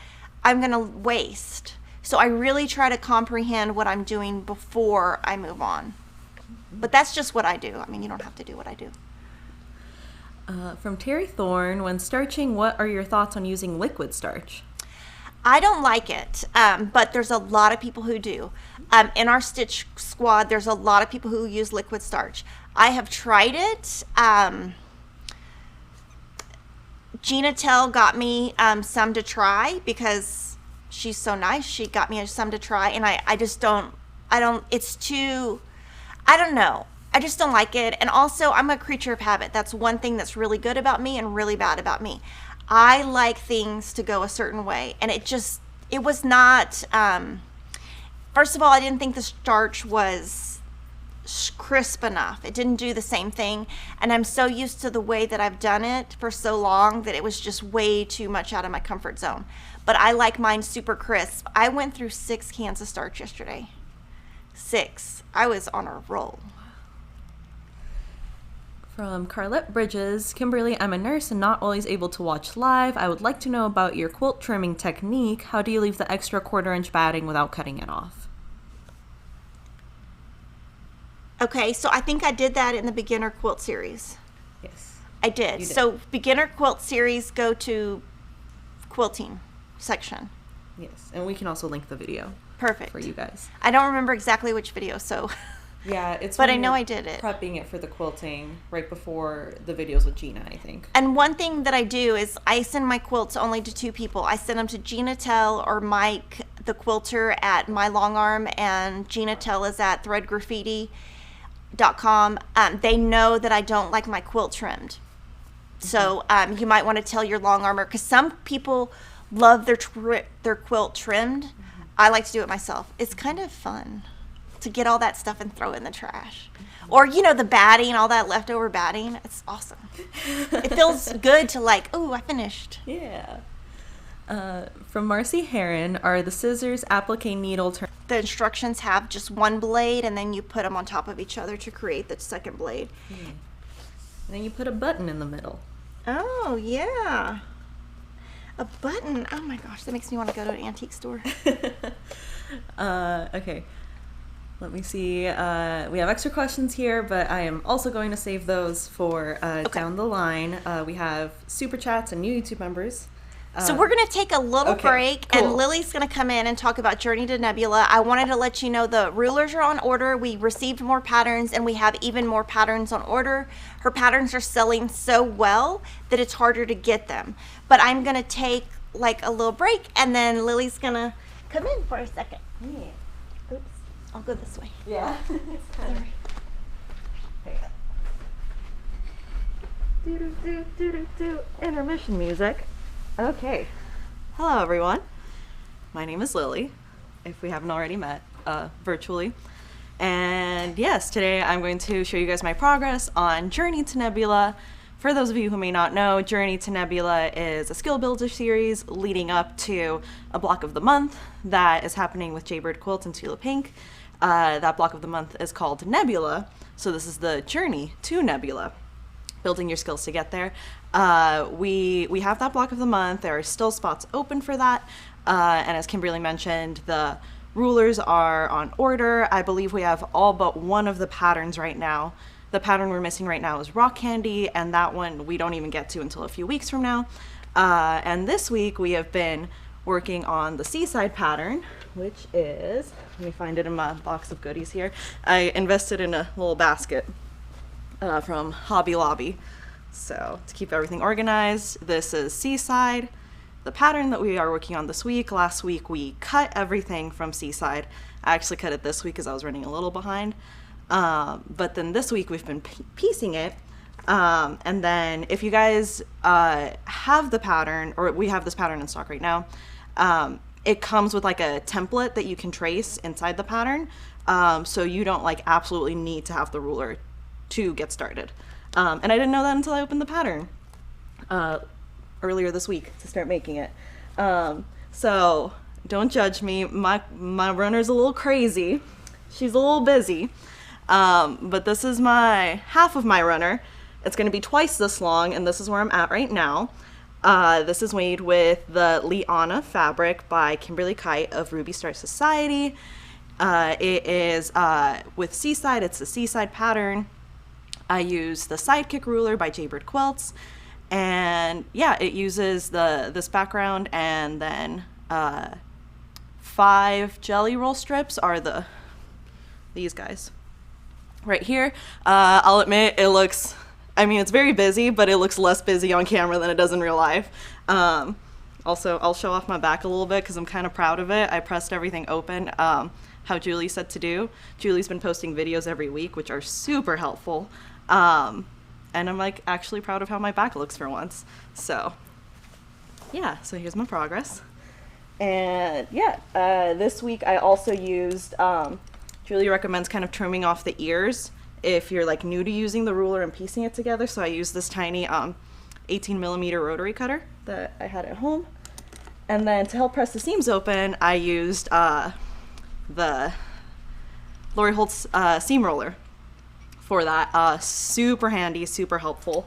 I'm going to waste. So I really try to comprehend what I'm doing before I move on. But that's just what I do. I mean, you don't have to do what I do. From Terry Thorne, when starching, what are your thoughts on using liquid starch? I don't like it, but there's a lot of people who do. In our Stitch squad, there's a lot of people who use liquid starch. I have tried it. Gina Tell got me some to try because she's so nice. She got me some to try, and I just don't know. I just don't like it. And also, I'm a creature of habit. That's one thing that's really good about me and really bad about me. I like things to go a certain way, and it was not, first of all, I didn't think the starch was crisp enough. It didn't do the same thing, and I'm so used to the way that I've done it for so long that it was just way too much out of my comfort zone. But I like mine super crisp. I went through 6 cans of starch yesterday. 6. I was on a roll. From Carlette Bridges, Kimberly, I'm a nurse and not always able to watch live. I would like to know about your quilt trimming technique. How do you leave the extra 1/4-inch batting without cutting it off? Okay, so I think I did that in the beginner quilt series. Yes. I did. So beginner quilt series, go to quilting section. Yes, and we can also link the video. Perfect. For you guys. I don't remember exactly which video, so... Yeah, it's. But I know I did it. Prepping it for the quilting right before the videos with Gina, I think. And one thing that I do is I send my quilts only to 2 people. I send them to Gina Tell or Mike, the quilter at My Long Arm, and Gina Tell is at threadgraffiti.com. They know that I don't like my quilt trimmed. So you might want to tell your long armor, because some people love their quilt trimmed. I like to do it myself. It's kind of fun to get all that stuff and throw it in the trash. Or, the batting, all that leftover batting. It's awesome. It feels good to I finished. Yeah. From Marcy Heron, are the scissors applique needle the instructions have just one blade, and then you put them on top of each other to create the second blade. And then you put a button in the middle. Oh, yeah. A button. Oh my gosh, that makes me want to go to an antique store. Okay. Let me see. We have extra questions here, but I am also going to save those for down the line. We have super chats and new YouTube members. So we're going to take a little break, cool. and Lily's going to come in and talk about Journey to Nebula. I wanted to let you know the rulers are on order. We received more patterns, and we have even more patterns on order. Her patterns are selling so well that it's harder to get them. But I'm going to take like a little break, and then Lily's going to come in for a second. Yeah. Oops. I'll go this way. Yeah. Sorry. Intermission music. Okay. Hello, everyone. My name is Lilly, if we haven't already met virtually. And yes, today I'm going to show you guys my progress on Journey to Nebula. For those of you who may not know, Journey to Nebula is a skill builder series leading up to a block of the month that is happening with Jaybird Quilt and Tula Pink. That block of the month is called Nebula, so this is the Journey to Nebula, building your skills to get there. We have that block of the month. There are still spots open for that, and as Kimberly mentioned, the rulers are on order. I believe we have all but one of the patterns right now. The pattern we're missing right now is Rock Candy, and that one we don't even get to until a few weeks from now. And this week we have been working on the Seaside pattern, which is, let me find it in my box of goodies here. I invested in a little basket from Hobby Lobby. So to keep everything organized, this is Seaside. The pattern that we are working on this week, last week we cut everything from Seaside. I actually cut it this week because I was running a little behind. But then this week we've been piecing it. And then if you guys have the pattern, or we have this pattern in stock right now, it comes with like a template that you can trace inside the pattern. So you don't like absolutely need to have the ruler to get started. And I didn't know that until I opened the pattern earlier this week to start making it. So don't judge me. My runner's a little crazy. She's a little busy. But this is my half of my runner. It's going to be twice this long, and this is where I'm at right now. This is made with the Liana fabric by Kimberly Kite of Ruby Star Society. It is with Seaside. It's the Seaside pattern. I use the Sidekick ruler by Jaybird Quilts, and yeah, it uses this background, and then 5 jelly roll strips are these guys right here. I'll admit it looks, I mean, it's very busy, but it looks less busy on camera than it does in real life. Also, I'll show off my back a little bit because I'm kind of proud of it. I pressed everything open, how Julie said to do. Julie's been posting videos every week, which are super helpful. And I'm like actually proud of how my back looks for once. So yeah, so here's my progress. And yeah, this week I also used, Julie recommends kind of trimming off the ears if you're like new to using the ruler and piecing it together. So I used this tiny 18 millimeter rotary cutter that I had at home. And then to help press the seams open, I used the Lori Holt's seam roller for that. Super handy, super helpful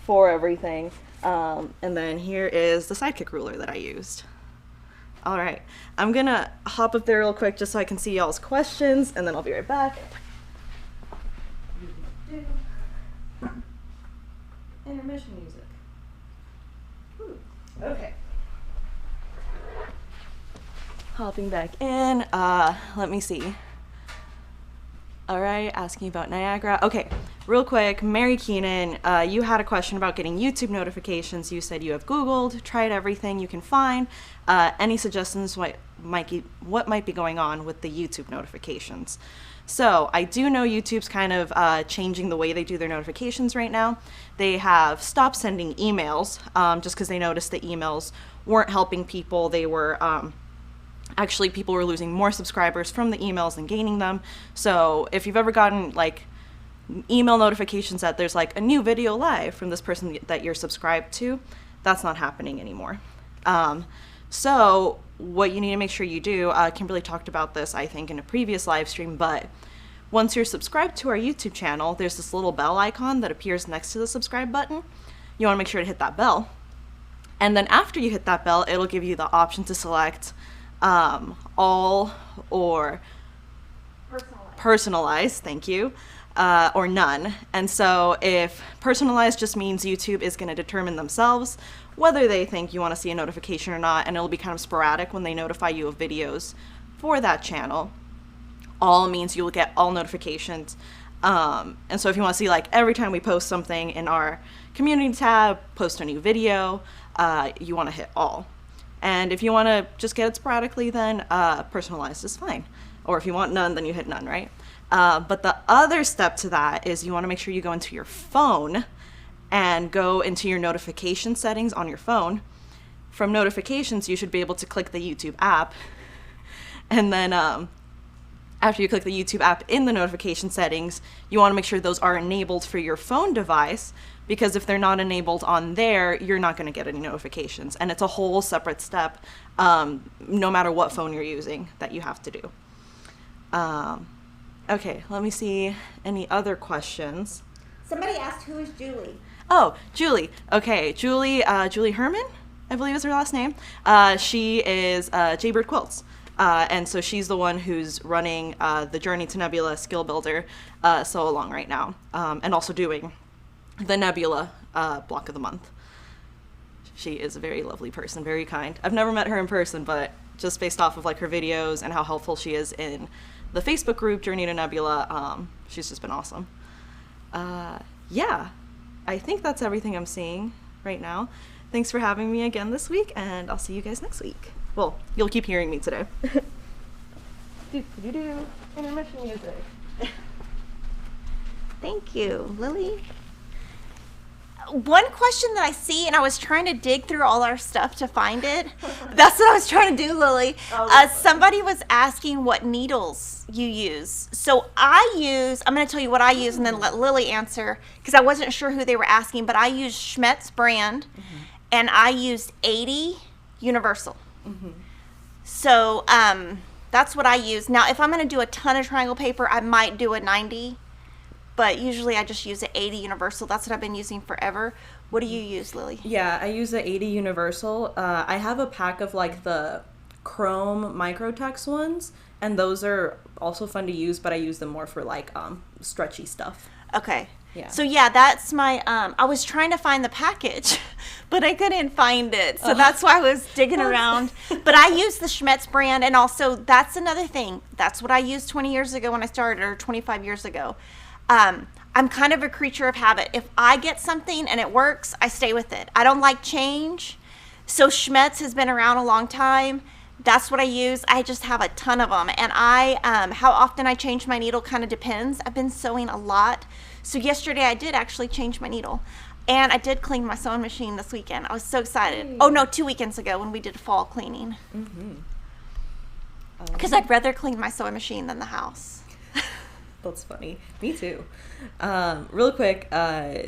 for everything. And then here is the Sidekick ruler that I used. All right, I'm gonna hop up there real quick just so I can see y'all's questions, and then I'll be right back. Intermission music. Ooh, okay. Hopping back in, let me see. All right, asking about Niagara. Okay, real quick, Mary Keenan, you had a question about getting YouTube notifications. You said you have Googled, tried everything you can find. Any suggestions what might be going on with the YouTube notifications? So I do know YouTube's kind of changing the way they do their notifications right now. They have stopped sending emails just because they noticed the emails weren't helping people. They were actually, people were losing more subscribers from the emails than gaining them. So if you've ever gotten like email notifications that there's like a new video live from this person that you're subscribed to, that's not happening anymore. So what you need to make sure you do, Kimberly talked about this, I think, in a previous live stream, but once you're subscribed to our YouTube channel, there's this little bell icon that appears next to the subscribe button. You want to make sure to hit that bell. And then after you hit that bell, it'll give you the option to select all or personalized, thank you, or none. And so if personalized just means YouTube is going to determine themselves whether they think you want to see a notification or not, and it'll be kind of sporadic when they notify you of videos for that channel. All means you'll get all notifications. And so if you want to see, like, every time we post something in our community tab, post a new video, you want to hit all. And if you want to just get it sporadically, then personalized is fine. Or if you want none, then you hit none, right? But the other step to that is you want to make sure you go into your phone and go into your notification settings on your phone. From notifications, you should be able to click the YouTube app. And then after you click the YouTube app in the notification settings, you want to make sure those are enabled for your phone device, because if they're not enabled on there, you're not going to get any notifications. And it's a whole separate step, no matter what phone you're using, that you have to do. Okay, let me see any other questions. Somebody asked, who is Julie? Oh, Julie. Okay, Julie Herman, I believe is her last name. She is Jaybird Quilts. And so she's the one who's running the Journey to Nebula skill builder sew along right now, and also doing the Nebula block of the month. She is a very lovely person, very kind. I've never met her in person, but just based off of like her videos and how helpful she is in the Facebook group Journey to Nebula, she's just been awesome. Yeah, I think that's everything I'm seeing right now. Thanks for having me again this week, and I'll see you guys next week. Well, you'll keep hearing me today. Intermission music. Thank you, Lily. One question that I see, and I was trying to dig through all our stuff to find it. That's what I was trying to do, Lily. Somebody was asking what needles you use. So I'm going to tell you what I use and then let Lily answer, because I wasn't sure who they were asking, but I use Schmetz brand, and I used 80 Universal. So that's what I use. Now, if I'm going to do a ton of triangle paper, I might do a 90. But usually I just use an 80 Universal. That's what I've been using forever. What do you use, Lily? Yeah, I use the 80 Universal. I have a pack of like the chrome microtex ones, and those are also fun to use, but I use them more for like stretchy stuff. Okay. Yeah. So yeah, that's my, I was trying to find the package, but I couldn't find it. So that's why I was digging around. But I use the Schmetz brand, and also that's another thing. That's what I used 20 years ago when I started, or 25 years ago. I'm kind of a creature of habit. If I get something and it works, I stay with it. I don't like change. So Schmetz has been around a long time. That's what I use. I just have a ton of them. And how often I change my needle kind of depends. I've been sewing a lot. So yesterday I did actually change my needle. And I did clean my sewing machine this weekend. I was so excited. Oh no, 2 weekends ago when we did fall cleaning. Because I'd rather clean my sewing machine than the house. That's funny. Me too. Real quick,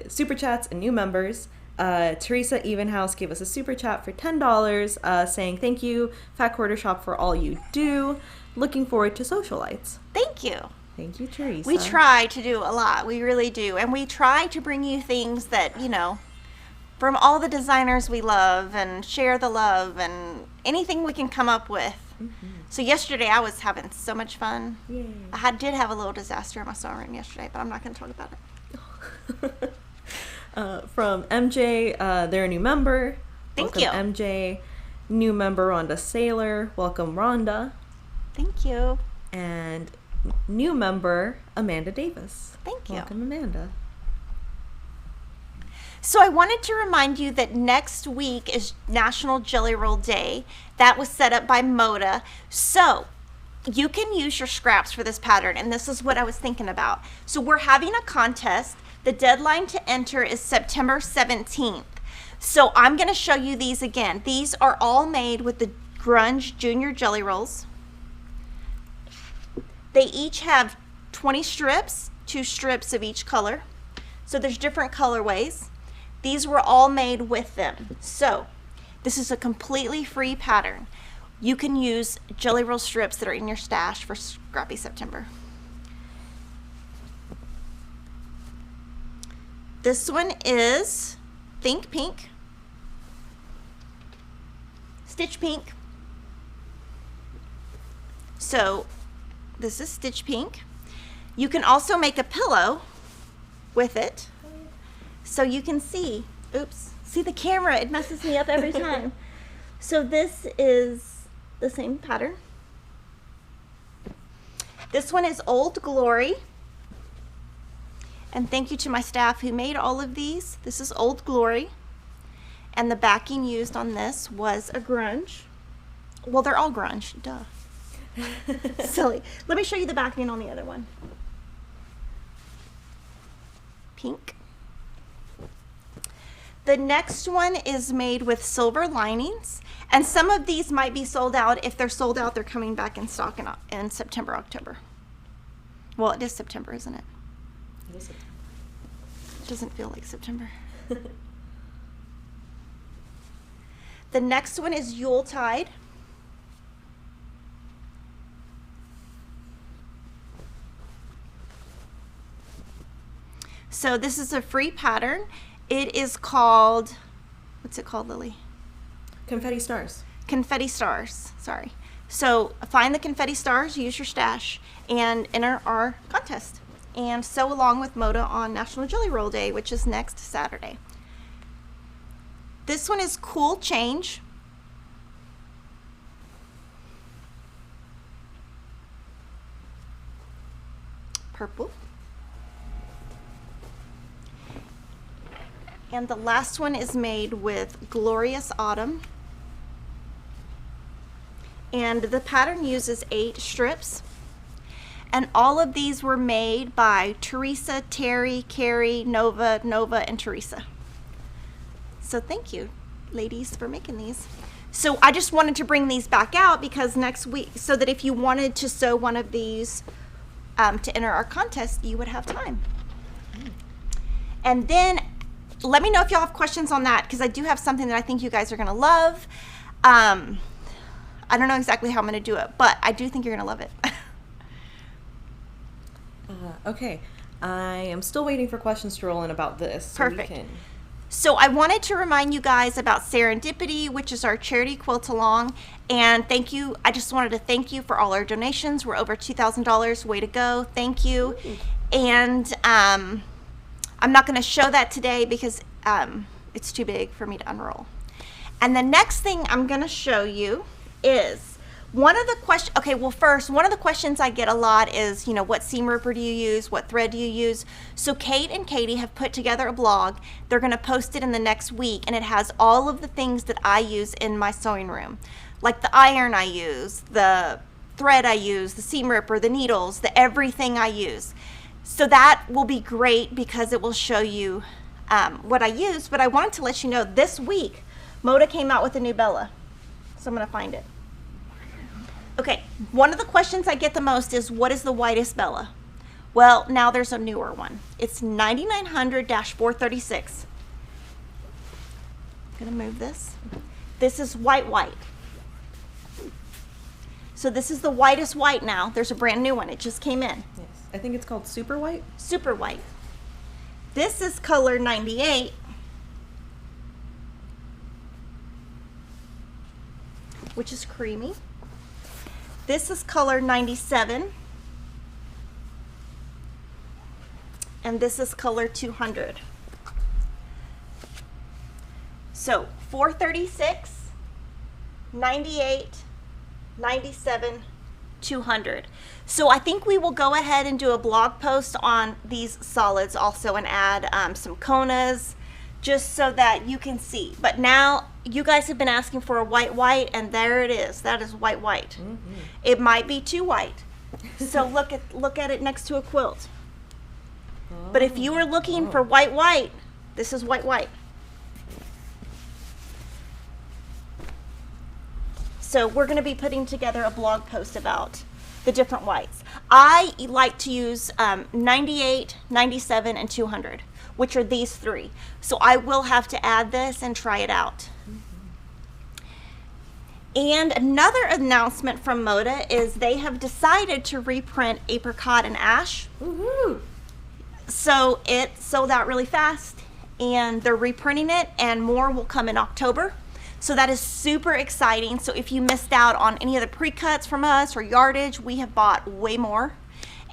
super chats and new members. Teresa Evenhouse gave us a super chat for $10, saying thank you, Fat Quarter Shop, for all you do. Looking forward to Sewcialites. Thank you. Thank you, Teresa. We try to do a lot. We really do. And we try to bring you things that, you know, from all the designers we love, and share the love and anything we can come up with. So yesterday I was having so much fun. Yay. I did have a little disaster in my sewing room yesterday, but I'm not going to talk about it. From MJ, they're a new member. Thank Welcome, you. MJ. New member Rhonda Saylor. Welcome, Rhonda. Thank you. And new member Amanda Davis. Thank you. Welcome, Amanda. So I wanted to remind you that next week is National Jelly Roll Day. That was set up by Moda. So you can use your scraps for this pattern, and this is what I was thinking about. So we're having a contest. The deadline to enter is September 17th. So I'm going to show you these again. These are all made with the Grunge Junior Jelly Rolls. They each have 20 strips, 2 strips of each color. So there's different colorways. These were all made with them. So This is a completely free pattern. You can use Jelly Roll strips that are in your stash for Scrappy September. This one is Think Pink, Stitch Pink. So this is Stitch Pink. You can also make a pillow with it. So you can see, oops, see the camera, it messes me up every time. So this is the same pattern. This one is Old Glory. And thank you to my staff who made all of these. This is Old Glory. And the backing used on this was a grunge. Well, they're all grunge, duh. Silly. Let me show you the backing on the other one. Pink. The next one is made with silver linings, and some of these might be sold out. If they're sold out, they're coming back in stock in September, October. Well, it is September, isn't it? It is September. It doesn't feel like September. The next one is Yuletide. So this is a free pattern. It is called, what's it called, Lily? Confetti Stars. Confetti Stars, sorry. So find the Confetti Stars, use your stash, and enter our contest. And sew along with Moda on National Jelly Roll Day, which is next Saturday. This one is Cool Change. Purple. And the last one is made with Glorious Autumn. And the pattern uses 8 strips. And all of these were made by Teresa, Terry, Carrie, Nova, and Teresa. So thank you, ladies, for making these. So I just wanted to bring these back out because next week, so that if you wanted to sew one of these to enter our contest, you would have time. And then let me know if y'all have questions on that, because I do have something that I think you guys are going to love. I don't know exactly how I'm going to do it, but I do think you're going to love it. Okay, I am still waiting for questions to roll in about this. So Perfect. So I wanted to remind you guys about Serendipity, which is our charity quilt along. And thank you. I just wanted to thank you for all our donations. We're over $2,000. Way to go. Thank you. And I'm not going to show that today because it's too big for me to unroll. And the next thing I'm going to show you is one of the questions. Okay, well, first, one of the questions I get a lot is, what seam ripper do you use? What thread do you use? So Kate and Katie have put together a blog. They're going to post it in the next week, and it has all of the things that I use in my sewing room, like the iron I use, the thread I use, the seam ripper, the needles, the everything I use. So that will be great because it will show you what I use. But I wanted to let you know this week, Moda came out with a new Bella. So I'm going to find it. Okay, one of the questions I get the most is, what is the whitest Bella? Well, now there's a newer one. It's 9900-436. I'm going to move this. This is white. So this is the whitest white now. There's a brand new one. It just came in. Yes, I think it's called Super White. Super white. This is color 98. Which is creamy. This is color 97. And this is color 200. So 436, 98, 97, 200. So I think we will go ahead and do a blog post on these solids also and add some Konas just so that you can see. But now you guys have been asking for a white, and there it is. That is white. Mm-hmm. It might be too white. So look at it next to a quilt. Oh, but if you were looking for white, this is white. So we're going to be putting together a blog post about the different whites. I like to use 98, 97, and 200, which are these three. So I will have to add this and try it out. And another announcement from Moda is they have decided to reprint Apricot and Ash. Woohoo! So it sold out really fast, and they're reprinting it, and more will come in October. So that is super exciting. So if you missed out on any of the pre-cuts from us or Yardage, we have bought way more,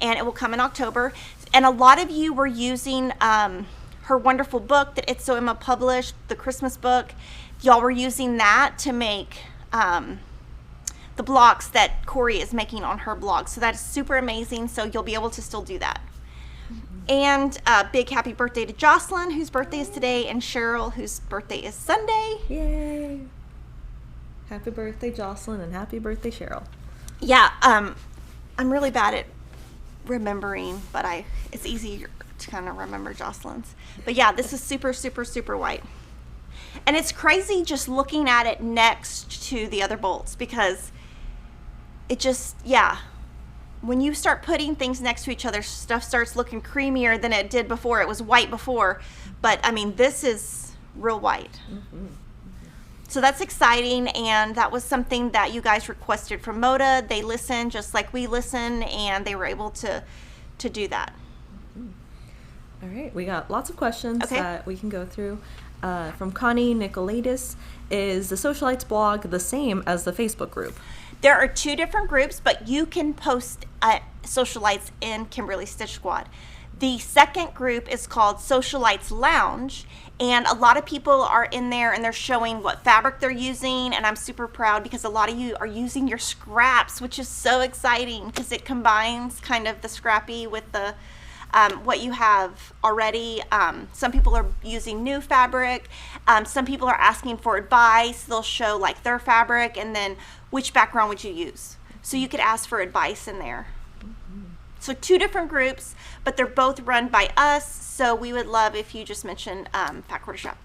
and it will come in October. And a lot of you were using her wonderful book that It's So Emma published, the Christmas book. Y'all were using that to make the blocks that Corey is making on her blog. So that is super amazing. So you'll be able to still do that. And big happy birthday to Jocelyn, whose birthday is today, and Cheryl, whose birthday is Sunday. Yay! Happy birthday, Jocelyn, and happy birthday, Cheryl. Yeah, I'm really bad at remembering, but it's easy to kind of remember Jocelyn's. But yeah, this is super, super, super white. And it's crazy just looking at it next to the other bolts, because it just, yeah. When you start putting things next to each other, stuff starts looking creamier than it did before. It was white before, but I mean, this is real white. Mm-hmm. So that's exciting, and that was something that you guys requested from Moda. They listen just like we listen, and they were able to do that. All right, we got lots of questions Okay. that we can go through. From Connie Nicolaitis, is the Sewcialites blog the same as the Facebook group? There are two different groups, but you can post Sewcialites in Kimberly Stitch Squad. The second group is called Sewcialites Lounge, and a lot of people are in there and they're showing what fabric they're using, and I'm super proud because a lot of you are using your scraps, which is so exciting because it combines kind of the Scrappy with the what you have already. Some people are using new fabric. Some people are asking for advice. They'll show like their fabric and then which background would you use. So you could ask for advice in there. So two different groups, but they're both run by us. So we would love if you just mention Fat Quarter Shop.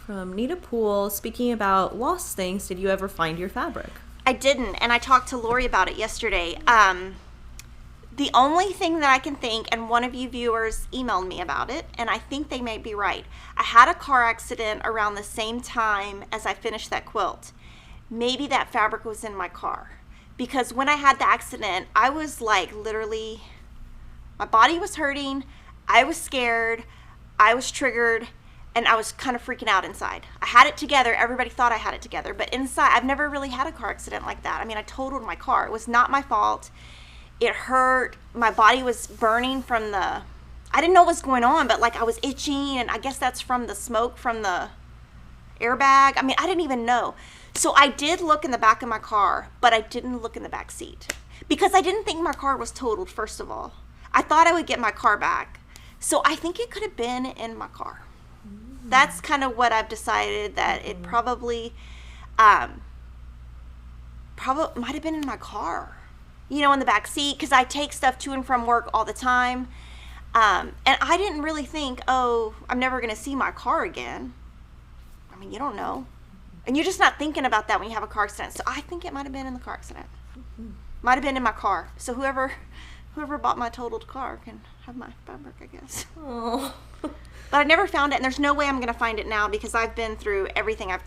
From Nita Poole, speaking about lost things, did you ever find your fabric? I didn't, and I talked to Lori about it yesterday. The only thing that I can think, and one of you viewers emailed me about it, and I think they may be right. I had a car accident around the same time as I finished that quilt. Maybe that fabric was in my car. Because when I had the accident, I was like literally, my body was hurting, I was scared, I was triggered, and I was kind of freaking out inside. I had it together, everybody thought I had it together, but inside, I've never really had a car accident like that. I mean, I totaled my car. It was not my fault. It hurt. My body was burning from I didn't know what was going on, but like I was itching, and I guess that's from the smoke from the airbag. I mean, I didn't even know. So I did look in the back of my car, but I didn't look in the back seat because I didn't think my car was totaled, first of all. I thought I would get my car back. So I think it could have been in my car. That's kind of what I've decided, that it probably might have been in my car. You know, in the back seat, because I take stuff to and from work all the time. And I didn't really think, oh, I'm never going to see my car again. I mean, you don't know. And you're just not thinking about that when you have a car accident. So I think it might have been in the car accident. Might have been in my car. So whoever bought my totaled car can have my fabric, I guess. Oh. But I never found it, and there's no way I'm going to find it now because I've been through everything. I've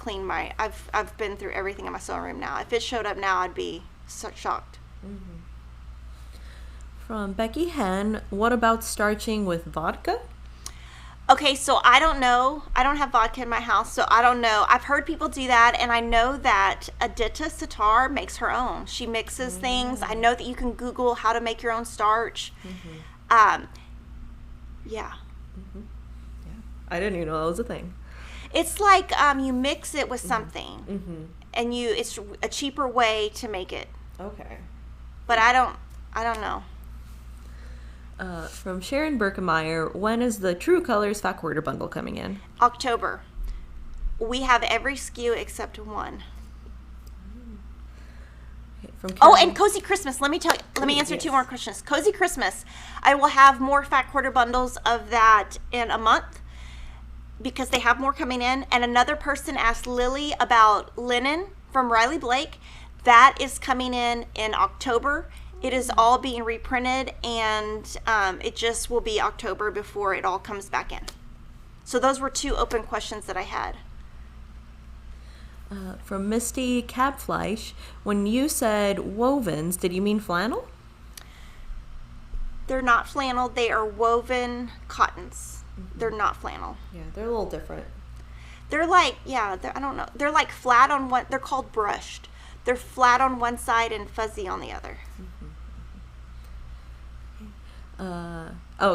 been through everything in my sewing room now. If it showed up now, I'd be so shocked. From Becky Hen, what about starching with vodka? Okay, so I don't know. I don't have vodka in my house, so I don't know. I've heard people do that, and I know that Adita Sitar makes her own. She mixes things. I know that you can Google how to make your own starch. Yeah. I didn't even know that was a thing. It's like you mix it with something, and it's a cheaper way to make it. Okay. But I don't know. From Sharon Berkemeyer, when is the True Colors Fat Quarter Bundle coming in? October. We have every SKU except one. From Oh, Karen- and Cozy Christmas. Let me answer two yes. more questions. Cozy Christmas. I will have more Fat Quarter bundles of that in a month because they have more coming in. And another person asked Lilly about linen from Riley Blake. That is coming in October. It is all being reprinted, and it just will be October before it all comes back in. So those were two open questions that I had. From Misty Capfleisch, when you said wovens, did you mean flannel? They're not flannel. They are woven cottons. They're not flannel. Yeah, they're a little different. They're like, I don't know. They're like flat on one. They're called brushed. They're flat on one side and fuzzy on the other.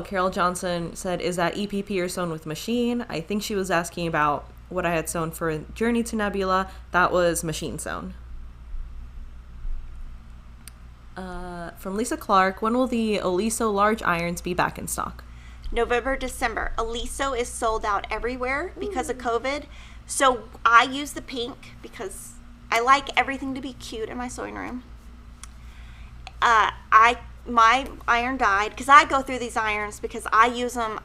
Carol Johnson said, is that EPP or sewn with machine? I think she was asking about what I had sewn for Journey to Nebula. That was machine sewn. From Lisa Clark, when will the Oliso large irons be back in stock? November, December. Oliso is sold out everywhere because of COVID. So I use the pink because I like everything to be cute in my sewing room. My iron died because I go through these irons because I'll use them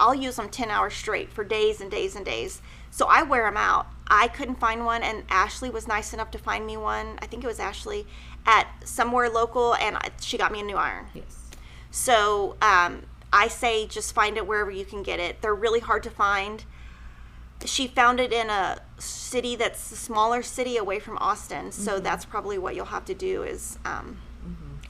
10 hours straight for days and days and days. So I wear them out. I couldn't find one, and Ashley was nice enough to find me one. I think it was Ashley at somewhere local, and she got me a new iron. Yes. So I say just find it wherever you can get it. They're really hard to find. She found it in a city that's a smaller city away from Austin, so that's probably what you'll have to do is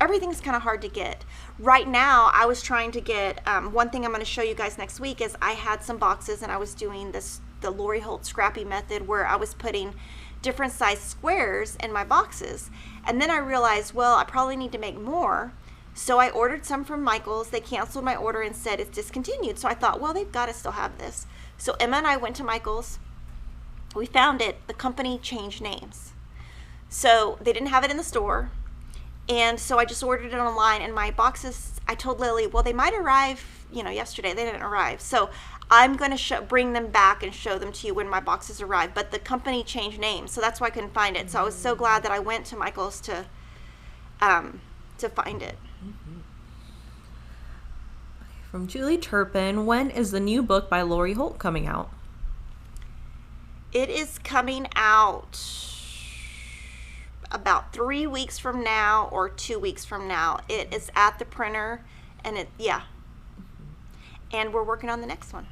everything's kind of hard to get. Right now, I was trying to get, one thing I'm going to show you guys next week is I had some boxes and I was doing the Lori Holt Scrappy method where I was putting different size squares in my boxes. And then I realized, well, I probably need to make more. So I ordered some from Michael's. They canceled my order and said it's discontinued. So I thought, well, they've got to still have this. So Emma and I went to Michael's. We found it. The company changed names. So they didn't have it in the store. And so I just ordered it online, and my boxes, I told Lily, well, they might arrive, yesterday. They didn't arrive. So I'm going to bring them back and show them to you when my boxes arrive. But the company changed names, so that's why I couldn't find it. So I was so glad that I went to Michael's to find it. From Julie Turpin, when is the new book by Lori Holt coming out? It is coming out about 3 weeks from now or 2 weeks from now. It is at the printer, and and we're working on the next one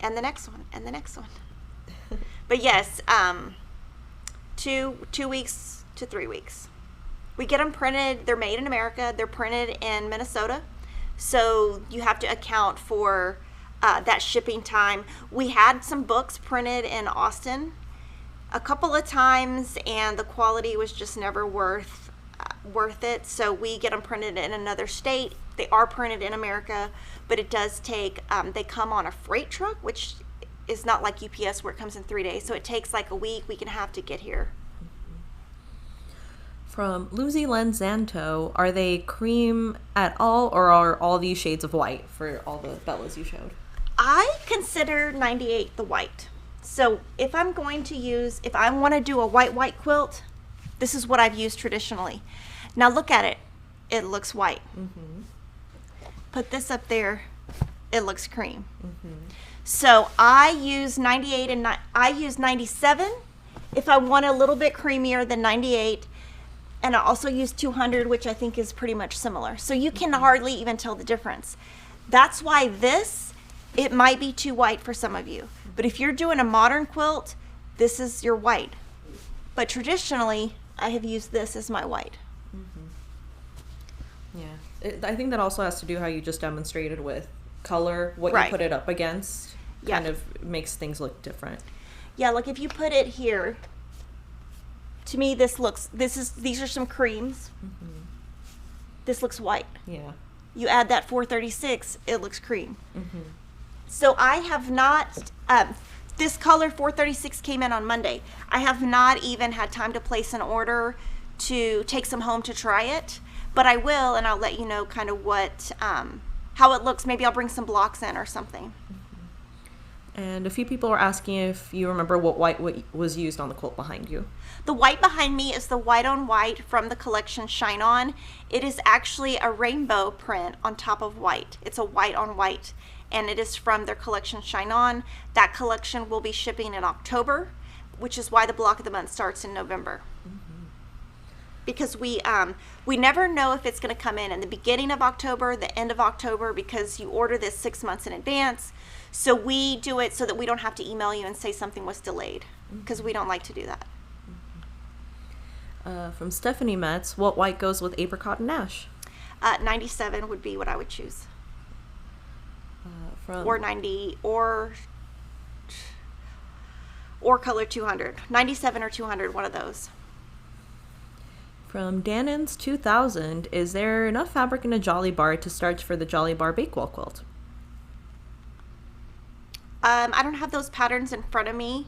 and the next one and the next one. But yes, 2 weeks to 3 weeks. We get them printed. They're made in America. They're printed in Minnesota, so you have to account for that shipping time. We had some books printed in Austin a couple of times, and the quality was just never worth it. So we get them printed in another state. They are printed in America, but it does take. They come on a freight truck, which is not like UPS where it comes in 3 days. So it takes like a week and a half to get here. From Lucy Lenzanto, are they cream at all, or are all these shades of white for all the Bellas you showed? I consider 98 the white. So if I want to do a white quilt, this is what I've used traditionally. Now look at it. It looks white. Put this up there. It looks cream. So I use 98 and I use 97 if I want a little bit creamier than 98. And I also use 200, which I think is pretty much similar. So you can hardly even tell the difference. That's why it might be too white for some of you. But if you're doing a modern quilt, this is your white. But traditionally, I have used this as my white. Yeah. I think that also has to do how you just demonstrated with color, what you put it up against kind of makes things look different. Yeah, like if you put it here, to me these are some creams. This looks white. Yeah. You add that 436, it looks cream. So I have not, this color 436 came in on Monday. I have not even had time to place an order to take some home to try it, but I will, and I'll let you know kind of how it looks. Maybe I'll bring some blocks in or something. And a few people are asking if you remember what white was used on the quilt behind you. The white behind me is the white on white from the collection Shine On. It is actually a rainbow print on top of white. It's a white on white, and it is from their collection Shine On. That collection will be shipping in October, which is why the block of the month starts in November. Because we never know if it's going to come in the beginning of October, the end of October, because you order this 6 months in advance. So we do it so that we don't have to email you and say something was delayed, because we don't like to do that. From Stephanie Metz, what white goes with apricot and ash? 97 would be what I would choose. From Or 90, or color 200. 97 or 200, one of those. From Dannon's 2000, is there enough fabric in a Jolly Bar to starch for the Jolly Bar Bakewell quilt? I don't have those patterns in front of me.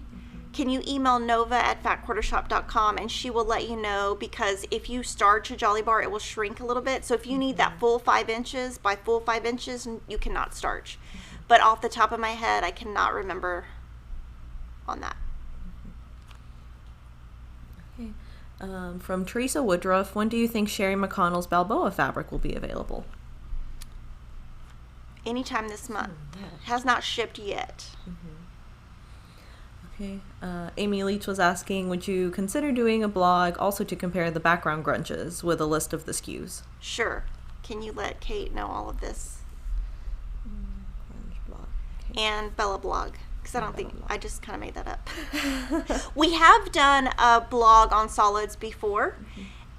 Can you email nova@fatquartershop.com and she will let you know, because if you starch a Jolly Bar, it will shrink a little bit. So if you need that full 5 inches by full 5 inches, you cannot starch. But off the top of my head, I cannot remember on that. Okay. From Teresa Woodruff, when do you think Sherry McConnell's Balboa fabric will be available? Anytime this month. Has not shipped yet. Okay. Amy Leach was asking, would you consider doing a blog also to compare the background grunges with a list of the SKUs? Sure. Can you let Kate know all of this? Grunge blog. Okay. And Bella blog. Because I don't think, I just kind of made that up. We have done a blog on solids before.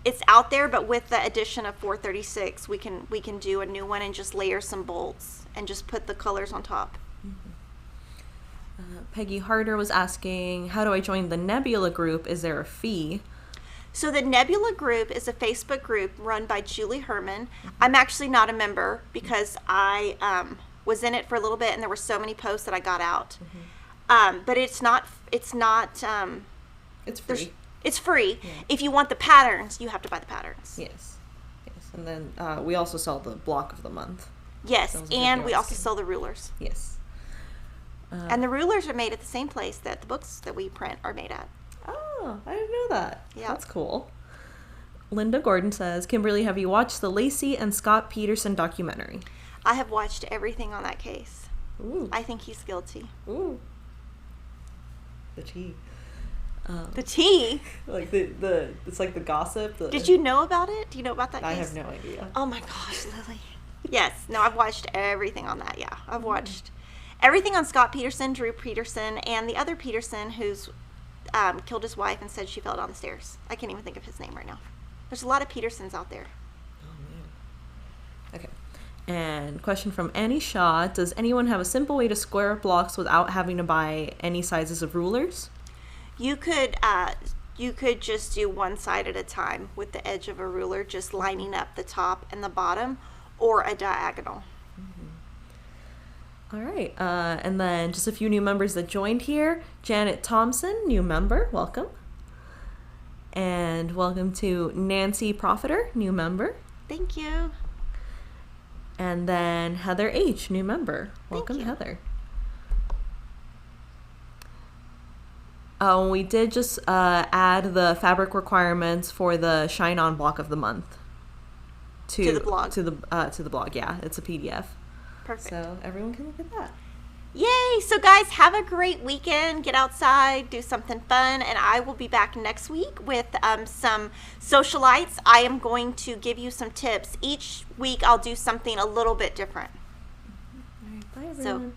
It's out there, but with the addition of 436, we can do a new one and just layer some bolts and just put the colors on top. Peggy Harder was asking, how do I join the Nebula group? Is there a fee? So the Nebula group is a Facebook group run by Julie Herman. I'm actually not a member because I was in it for a little bit and there were so many posts that I got out. But it's not. It's free. It's free. Yeah. If you want the patterns, you have to buy the patterns. Yes. And then we also sell the block of the month. Yes, Those are the and we deals. also sell the rulers. Yes. And the rulers are made at the same place that the books that we print are made at. Oh, I didn't know that. Yeah. That's cool. Linda Gordon says, Kimberly, have you watched the Lacey and Scott Peterson documentary? I have watched everything on that case. Ooh. I think he's guilty. Ooh. The tea. The tea? Like the it's like the gossip. Did you know about it? Do you know about that case? I have no idea. Oh my gosh, Lily. Yes. No, I've watched everything on that. Yeah. I've watched everything on Scott Peterson, Drew Peterson, and the other Peterson who's killed his wife and said she fell down the stairs. I can't even think of his name right now. There's a lot of Petersons out there. Oh man. Okay. And question from Annie Shaw, does anyone have a simple way to square up blocks without having to buy any sizes of rulers? You could just do one side at a time with the edge of a ruler, just lining up the top and the bottom, or a diagonal. All right. And then just a few new members that joined here. Janet Thompson, new member. Welcome. And welcome to Nancy Profiter, new member. Thank you. And then Heather H., new member. Welcome, you. Heather. We did just add the fabric requirements for the Shine On block of the month To the blog. To the blog. Yeah, it's a PDF. Perfect. So everyone can look at that. Yay! So guys, have a great weekend. Get outside, do something fun, and I will be back next week with some Sewcialites. I am going to give you some tips. Each week I'll do something a little bit different. All right, bye everyone. So